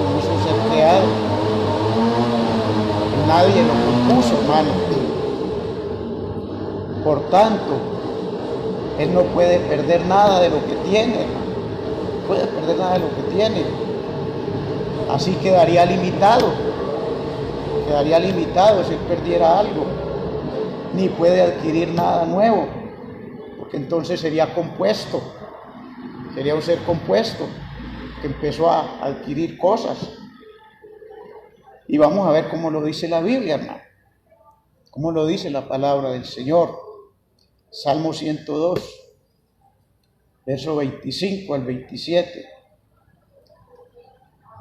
no es un ser creado. Nadie lo compuso, hermano. Por tanto, Él no puede perder nada de lo que tiene, hermano. No puede perder nada de lo que tiene. Así quedaría limitado si Él perdiera algo. Ni puede adquirir nada nuevo, porque entonces sería compuesto, sería un ser compuesto que empezó a adquirir cosas. Y vamos a ver cómo lo dice la Biblia, hermano, cómo lo dice la palabra del Señor. Salmo 102, verso 25 al 27.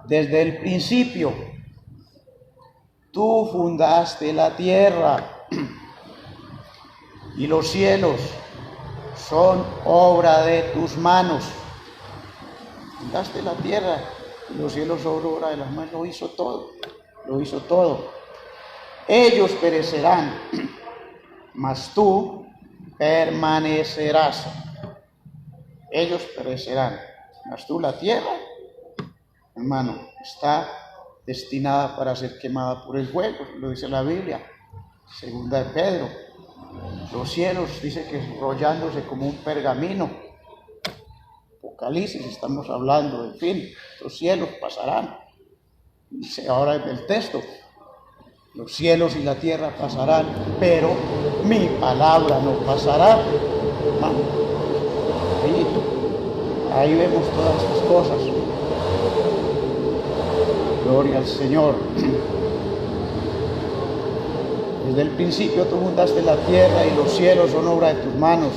Desde el principio, tú fundaste la tierra y los cielos son obra de tus manos. Fundaste la tierra y los cielos son obra de las manos. Lo hizo todo. Ellos perecerán, mas tú permanecerás. Ellos perecerán, mas tú, la tierra, hermano, está destinada para ser quemada por el fuego. Lo dice la Biblia, segunda de Pedro. Los cielos, dice que enrollándose como un pergamino. Apocalipsis, estamos hablando, en fin, los cielos pasarán. Dice ahora en el texto, los cielos y la tierra pasarán, pero mi palabra no pasará. Ahí vemos todas estas cosas. Gloria al Señor. Desde el principio tú fundaste la tierra y los cielos son obra de tus manos.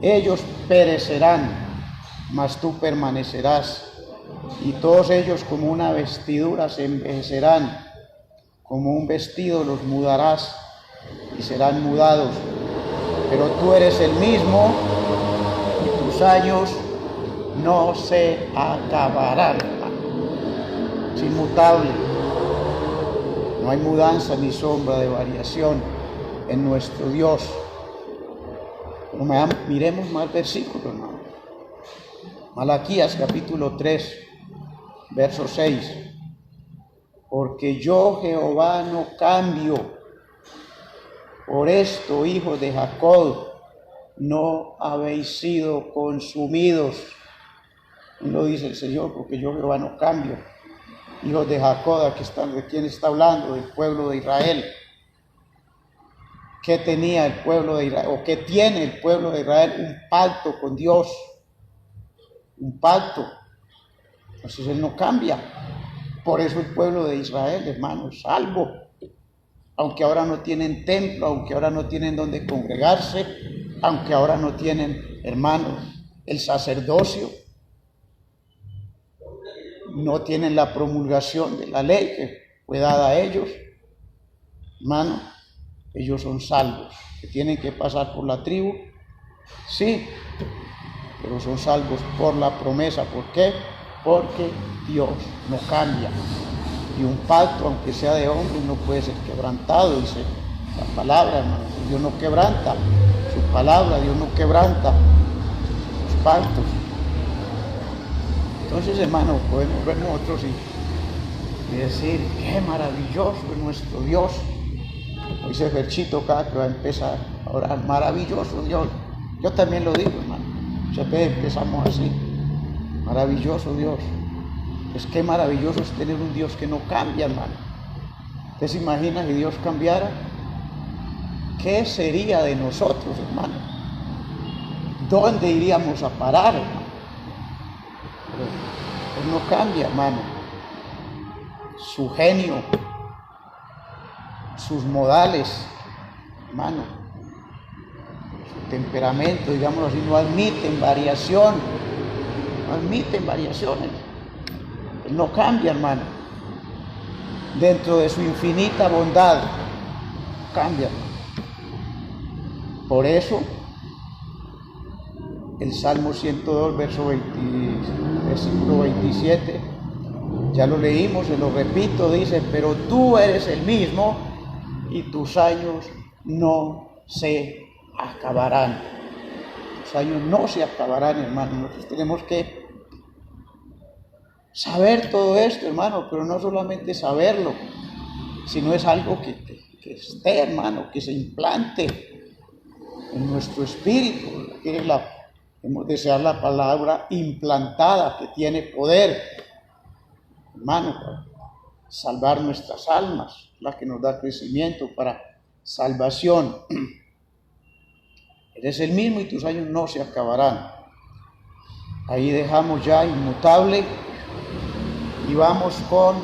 Ellos perecerán, mas tú permanecerás. Y todos ellos como una vestidura se envejecerán. Como un vestido los mudarás y serán mudados. Pero tú eres el mismo y tus años no se acabarán. Es inmutable. No hay mudanza ni sombra de variación en nuestro Dios. Miremos más versículos, hermano. Malaquías capítulo 3, verso 6. Porque yo, Jehová, no cambio. Por esto, hijos de Jacob, no habéis sido consumidos. Y lo dice el Señor, porque yo, Jehová, no cambio. Hijos de Jacob, ¿de quién está hablando? Del pueblo de Israel. ¿Qué tenía el pueblo de Israel? ¿O qué tiene el pueblo de Israel? Un pacto con Dios. Un pacto. Entonces Él no cambia. Por eso el pueblo de Israel, hermano, es salvo. Aunque ahora no tienen templo, aunque ahora no tienen donde congregarse, aunque ahora no tienen, hermanos, el sacerdocio, no tienen la promulgación de la ley que fue dada a ellos, hermano, ellos son salvos. Que tienen que pasar por la tribu, sí, pero son salvos por la promesa. ¿Por qué? Porque Dios no cambia. Y un pacto, aunque sea de hombre, no puede ser quebrantado, dice la palabra, hermano. Dios no quebranta su palabra, Dios no quebranta sus pactos. Entonces, hermano, podemos ver nosotros y decir, qué maravilloso es nuestro Dios. Hoy dice Ferchito acá que va a empezar a orar, maravilloso Dios. Yo también lo digo, hermano. Muchas veces empezamos así, maravilloso Dios. Es que maravilloso es tener un Dios que no cambia, hermano. ¿Usted se imagina si Dios cambiara? ¿Qué sería de nosotros, hermano? ¿Dónde iríamos a parar, hermano? Pero Él no cambia, hermano. Su genio, sus modales, hermano, su temperamento, digámoslo así, no admiten variación, no admiten variaciones. Él no cambia, hermano. Dentro de su infinita bondad, cambia. Por eso, el Salmo 102, versículo 27, ya lo leímos, se lo repito, dice: pero tú eres el mismo y tus años no se acabarán. Tus años no se acabarán, hermano. Nosotros tenemos que saber todo esto, hermano, pero no solamente saberlo, sino es algo que esté, hermano, que se implante en nuestro espíritu, que es hemos de desear la palabra implantada, que tiene poder, hermano, para salvar nuestras almas, la que nos da crecimiento para salvación. Eres el mismo y tus años no se acabarán. Ahí dejamos ya inmutable y vamos con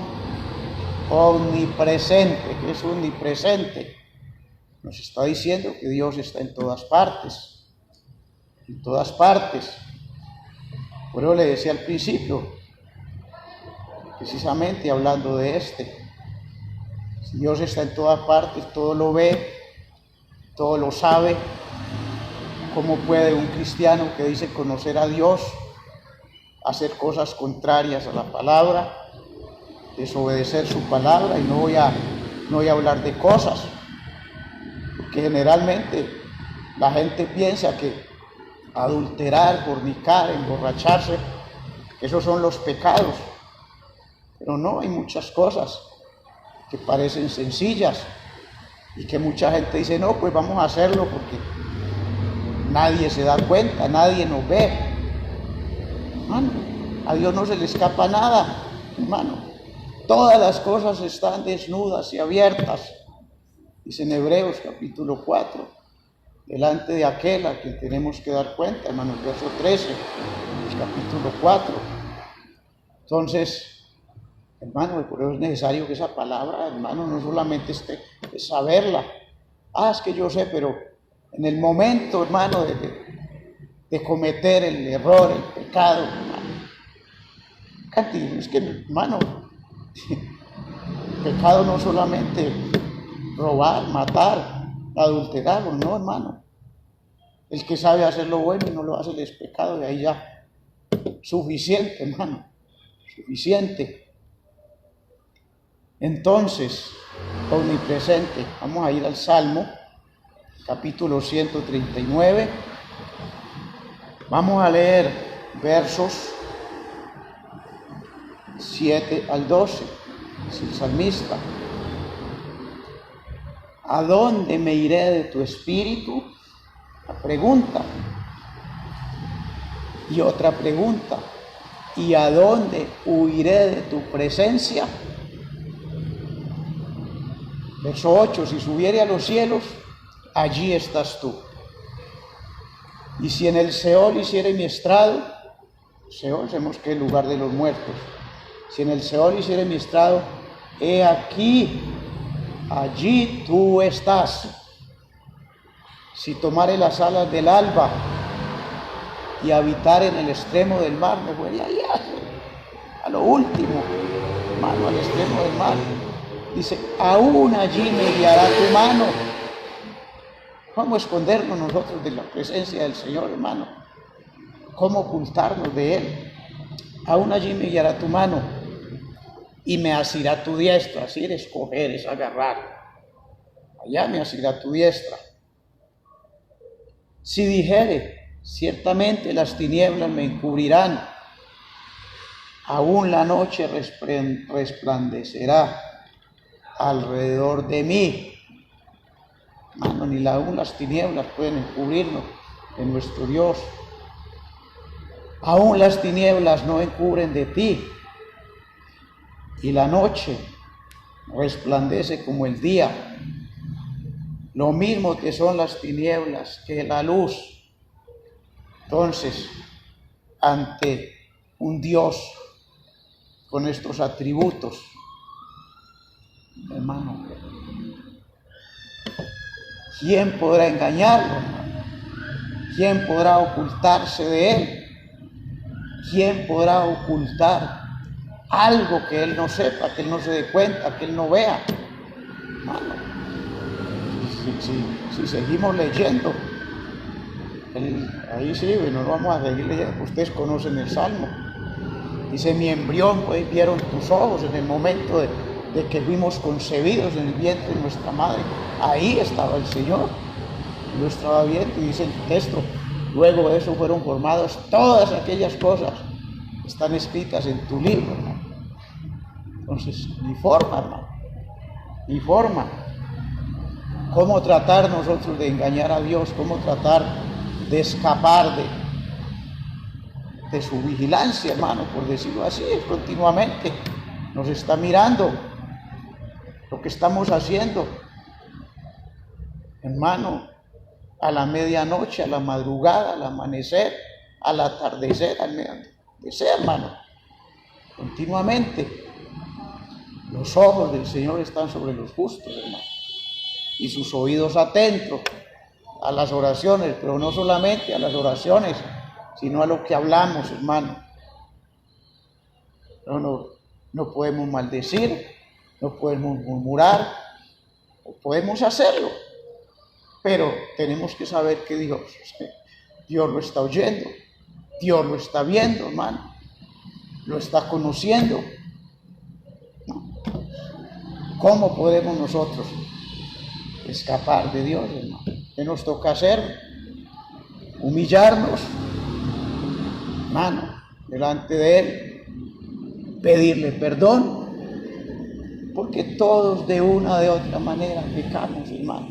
omnipresente. ¿Qué es omnipresente? Nos está diciendo que Dios está en todas partes. En todas partes. Por eso le decía al principio, precisamente hablando de si Dios está en todas partes, todo lo ve, todo lo sabe. ¿Cómo puede un cristiano que dice conocer a Dios hacer cosas contrarias a la palabra, desobedecer su palabra? Y no voy a hablar de cosas, porque generalmente la gente piensa que adulterar, fornicar, emborracharse, esos son los pecados. Pero no, hay muchas cosas que parecen sencillas y que mucha gente dice: no, pues vamos a hacerlo porque nadie se da cuenta, nadie nos ve. Hermano, a Dios no se le escapa nada, hermano. Todas las cosas están desnudas y abiertas. Dice en Hebreos capítulo 4, delante de aquel a quien tenemos que dar cuenta, hermano, el verso 13, capítulo 4. Entonces, hermano, por eso es necesario que esa palabra, hermano, no solamente es saberla. Es que yo sé, pero en el momento, hermano, de cometer el error, el pecado, hermano, es que, hermano, el pecado no solamente robar, matar, adulterar, no, hermano. El que sabe hacer lo bueno y no lo hace, es pecado, y ahí ya, suficiente, hermano, suficiente. Entonces, omnipresente, vamos a ir al Salmo, capítulo 139, vamos a leer versos 7 al 12, es el salmista: ¿a dónde me iré de tu espíritu? La pregunta. Y otra pregunta: ¿y a dónde huiré de tu presencia? Verso 8: si subiere a los cielos, allí estás tú. Y si en el Seol hiciere mi estrado, Seol sabemos que es el lugar de los muertos. Si en el Seol hiciere mi estrado, he aquí, allí tú estás. Si tomare las alas del alba y habitar en el extremo del mar, me voy allá, a lo último, hermano, al extremo del mar. Dice: aún allí me guiará tu mano. ¿Cómo escondernos nosotros de la presencia del Señor, hermano? ¿Cómo ocultarnos de Él? Aún allí me guiará tu mano y me asirá tu diestra. Asir es coger, es agarrar. Allá me asirá tu diestra. Si dijere, ciertamente las tinieblas me encubrirán, aún la noche resplandecerá alrededor de mí. Hermano, ni aún las tinieblas pueden encubrirnos de nuestro Dios. Aún las tinieblas no encubren de ti, y la noche resplandece como el día. Lo mismo que son las tinieblas que la luz. Entonces, ante un Dios con estos atributos, hermano, ¿quién podrá engañarlo, hermano? ¿quién podrá ocultarse de Él? ¿Quién podrá ocultar algo que Él no sepa, que Él no se dé cuenta, que Él no vea? Hermano, si seguimos leyendo, ahí sí, no lo vamos a seguir leyendo. Ustedes conocen el Salmo. Dice: mi embrión pues vieron tus ojos en el momento de que fuimos concebidos en el vientre de nuestra madre. Ahí estaba el Señor, lo estaba viendo. Y dice el texto: luego de eso fueron formadas todas aquellas cosas que están escritas en tu libro, hermano. Entonces, ni forma, hermano, ni forma. ¿Cómo tratar nosotros de engañar a Dios? ¿Cómo tratar de escapar de su vigilancia, hermano? Por decirlo así, continuamente nos está mirando lo que estamos haciendo, hermano, a la medianoche, a la madrugada, al amanecer, al atardecer, al medianoche, hermano, continuamente. Los ojos del Señor están sobre los justos, hermano, y sus oídos atentos a las oraciones, pero no solamente a las oraciones, sino a lo que hablamos, hermano. No podemos maldecir, no podemos murmurar, podemos hacerlo, pero tenemos que saber que Dios lo está oyendo, Dios lo está viendo, hermano, lo está conociendo. ¿Cómo podemos nosotros escapar de Dios, hermano? ¿Qué nos toca hacer? Humillarnos, hermano, delante de Él, pedirle perdón, porque todos de una o de otra manera pecamos, hermano.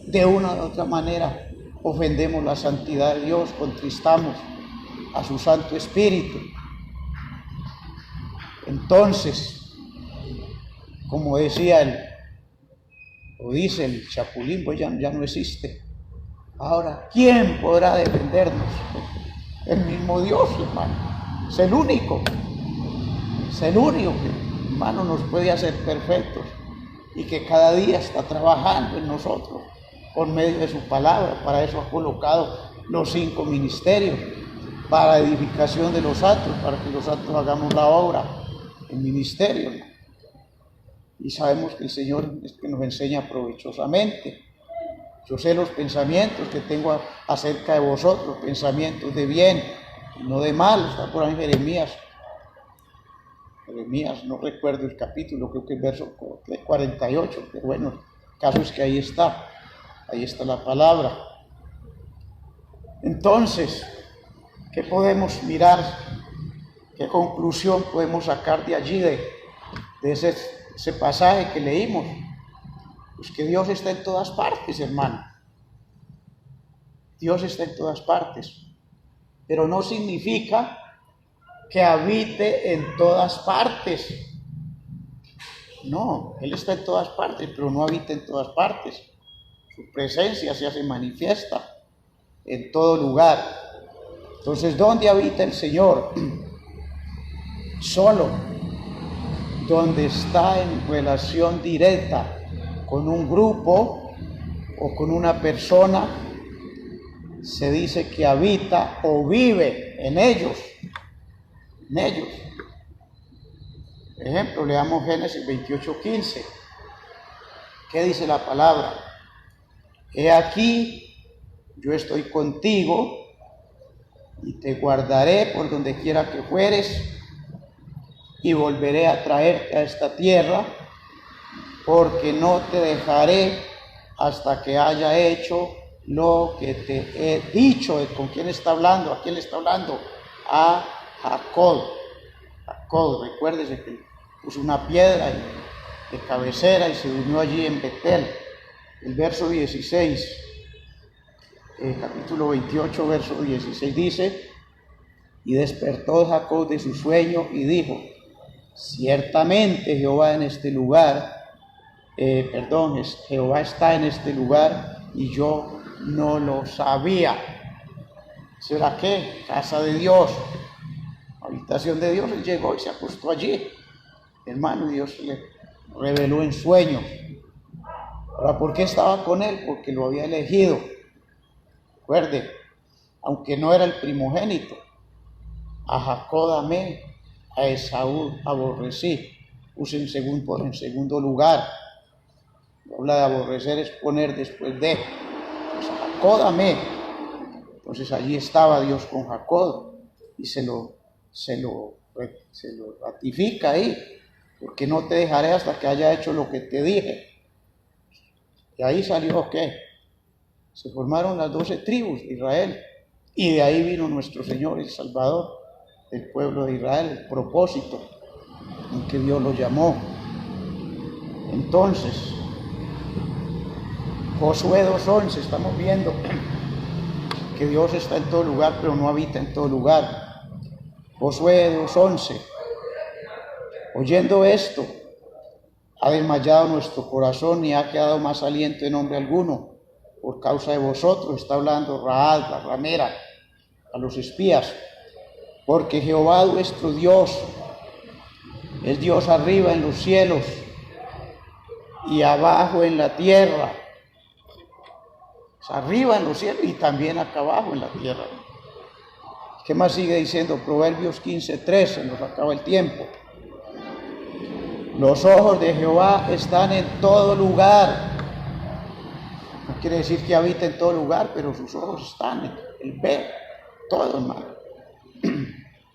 De una u otra manera ofendemos la santidad de Dios, contristamos a su Santo Espíritu. Entonces, como decía dice el Chapulín, pues ya no existe. Ahora, ¿quién podrá defendernos? El mismo Dios, hermano. Es el único que, hermano, nos puede hacer perfectos y que cada día está trabajando en nosotros por medio de su palabra. Para eso ha colocado los 5 ministerios, para edificación de los santos, para que los santos hagamos la obra, el ministerio, ¿no? Y sabemos que el Señor es que nos enseña provechosamente. Yo sé los pensamientos que tengo acerca de vosotros, pensamientos de bien y no de mal. Está por ahí Jeremías, no recuerdo el capítulo, creo que es verso 48, pero bueno, el caso es que ahí está la palabra. Entonces, ¿qué podemos mirar? ¿Qué conclusión podemos sacar de allí, de ese pasaje que leímos? Pues que Dios está en todas partes, hermano. Dios está en todas partes, pero no significa que habite en todas partes. No, Él está en todas partes, pero no habita en todas partes. Su presencia se hace manifiesta en todo lugar. Entonces, ¿dónde habita el Señor? Solo donde está en relación directa con un grupo o con una persona, se dice que habita o vive en ellos. Por ejemplo, leamos Génesis 28:15. ¿Qué dice la palabra? He aquí, yo estoy contigo y te guardaré por donde quiera que fueres, y volveré a traerte a esta tierra, porque no te dejaré hasta que haya hecho lo que te he dicho. ¿Con quién está hablando? ¿A quién le está hablando? A Jacob. Recuérdese que puso una piedra de cabecera y se durmió allí en Betel. El verso 16, capítulo 28, verso 16 dice: y despertó Jacob de su sueño y dijo: ciertamente Jehová Jehová está en este lugar y yo no lo sabía. ¿Será qué? Casa de Dios, habitación de Dios. Él llegó y se acostó allí, hermano, y Dios le reveló en sueños. Ahora, ¿por qué estaba con él? Porque lo había elegido Recuerde, aunque no era el primogénito, a Jacob amé, a Esaú aborrecí. Puse en segundo lugar. Habla de aborrecer es poner después de. Pues a Jacob amé. Entonces allí estaba Dios con Jacob y se lo ratifica ahí, porque no te dejaré hasta que haya hecho lo que te dije. Y ahí salió ¿qué? Se formaron las 12 tribus de Israel y de ahí vino nuestro Señor el Salvador del pueblo de Israel, el propósito en que Dios lo llamó. Entonces, Josué 2:11, estamos viendo que Dios está en todo lugar, pero no habita en todo lugar. Josué 2:11, oyendo esto, ha desmayado nuestro corazón y ha quedado más aliento en hombre alguno por causa de vosotros. Está hablando Rahab, la ramera, a los espías, porque Jehová vuestro Dios es Dios arriba en los cielos y abajo en la tierra. Es arriba en los cielos y también acá abajo en la tierra. ¿Qué más sigue diciendo? Proverbios 15:13, nos acaba el tiempo. Los ojos de Jehová están en todo lugar. No quiere decir que habita en todo lugar, pero sus ojos están, él ve todo, hermano.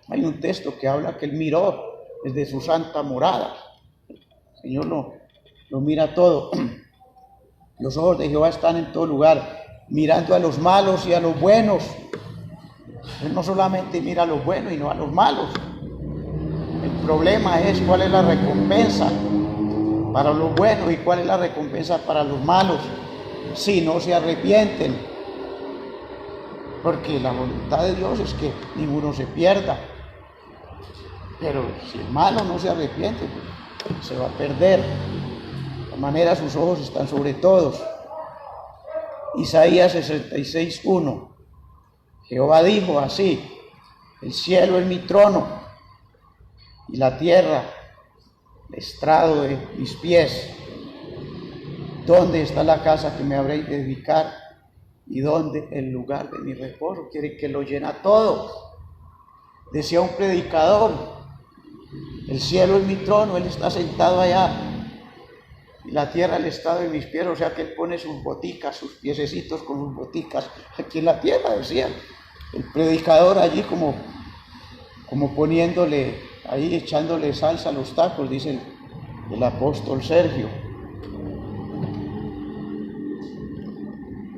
Hay un texto que habla que él miró desde su santa morada. El Señor lo mira todo. Los ojos de Jehová están en todo lugar, mirando a los malos y a los buenos. Él no solamente mira a los buenos y no a los malos. El problema es cuál es la recompensa para los buenos y cuál es la recompensa para los malos si no se arrepienten. Porque la voluntad de Dios es que ninguno se pierda. Pero si el malo no se arrepiente, pues, se va a perder. De todas maneras, sus ojos están sobre todos. Isaías 66:1. Jehová dijo así: el cielo es mi trono y la tierra el estrado de mis pies. ¿Dónde está la casa que me habréis de edificar? ¿Y dónde el lugar de mi reposo? Quiere que lo llena todo. Decía un predicador: el cielo es mi trono, él está sentado allá, y la tierra el estrado de mis pies. O sea que él pone sus boticas, sus piececitos con sus boticas aquí en la tierra, decía el predicador allí, como poniéndole ahí, echándole salsa a los tacos, dice el apóstol Sergio.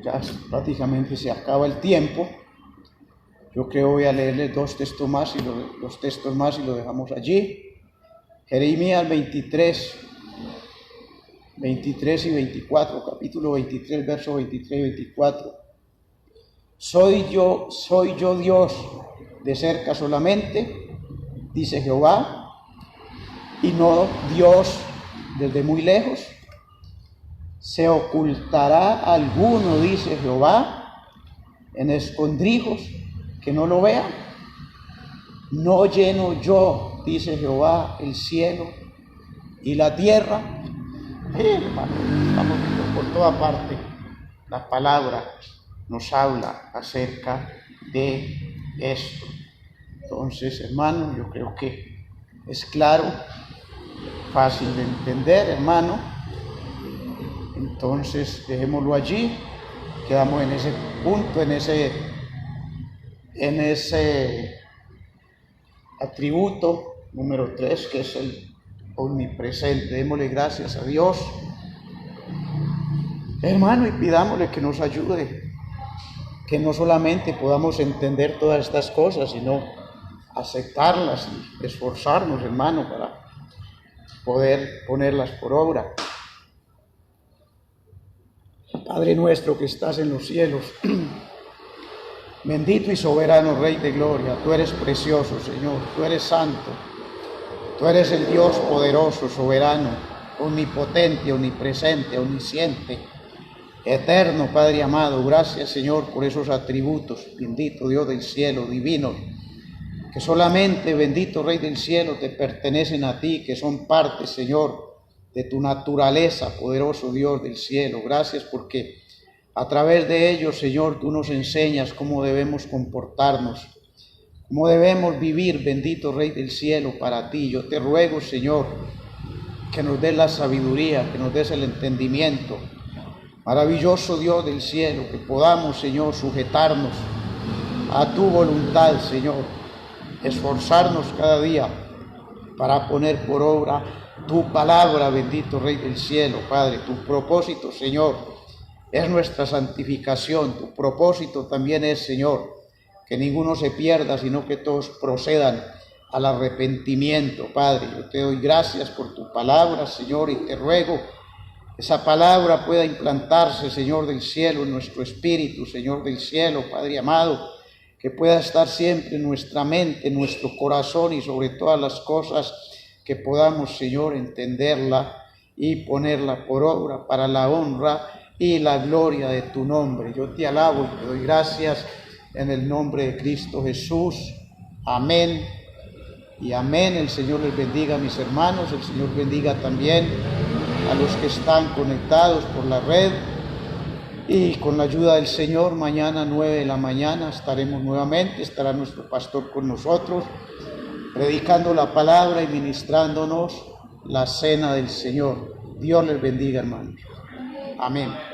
Ya prácticamente se acaba el tiempo. Yo creo voy a leerles dos textos más y lo dejamos allí. Jeremías 23 y 24, capítulo 23, versos 23 y 24. Soy yo Dios de cerca solamente, dice Jehová, y no Dios desde muy lejos. ¿Se ocultará alguno, dice Jehová, en escondrijos que no lo vean? ¿No lleno yo, dice Jehová, el cielo y la tierra? Hermano, estamos viendo por toda parte. La palabra nos habla acerca de esto. Entonces, hermano, yo creo que es claro, fácil de entender, hermano. Entonces, dejémoslo allí. Quedamos en ese punto, en ese atributo número 3, que es el omnipresente. Démosle gracias a Dios, hermano, y pidámosle que nos ayude, que no solamente podamos entender todas estas cosas, sino aceptarlas y esforzarnos, hermano, para poder ponerlas por obra. Padre nuestro que estás en los cielos, bendito y soberano Rey de gloria, tú eres precioso, Señor, tú eres santo, tú eres el Dios poderoso, soberano, omnipotente, omnipresente, omnisciente, eterno, Padre amado. Gracias, Señor, por esos atributos, bendito Dios del cielo, divino, que solamente, bendito Rey del cielo, te pertenecen a ti, que son parte, Señor, de tu naturaleza, poderoso Dios del cielo. Gracias porque A través de ellos, Señor, tú nos enseñas cómo debemos comportarnos, cómo debemos vivir, bendito Rey del cielo, para ti. Yo te ruego, Señor, que nos des la sabiduría, que nos des el entendimiento. Maravilloso Dios del cielo, que podamos, Señor, sujetarnos a tu voluntad, Señor, esforzarnos cada día para poner por obra tu palabra, bendito Rey del cielo, Padre. Tu propósito, Señor, es nuestra santificación. Tu propósito también es, Señor, que ninguno se pierda, sino que todos procedan al arrepentimiento, Padre. Yo te doy gracias por tu palabra, Señor, y te ruego esa palabra pueda implantarse, Señor del cielo, en nuestro espíritu, Señor del cielo, Padre amado, que pueda estar siempre en nuestra mente, en nuestro corazón y sobre todas las cosas que podamos, Señor, entenderla y ponerla por obra para la honra y la gloria de tu nombre. Yo te alabo y te doy gracias en el nombre de Cristo Jesús. Amén y amén. El Señor les bendiga, mis hermanos. El Señor bendiga también a los que están conectados por la red. Y con la ayuda del Señor, mañana 9 de la mañana estaremos nuevamente. Estará nuestro pastor con nosotros, predicando la palabra y ministrándonos la cena del Señor. Dios les bendiga, hermanos. Amén.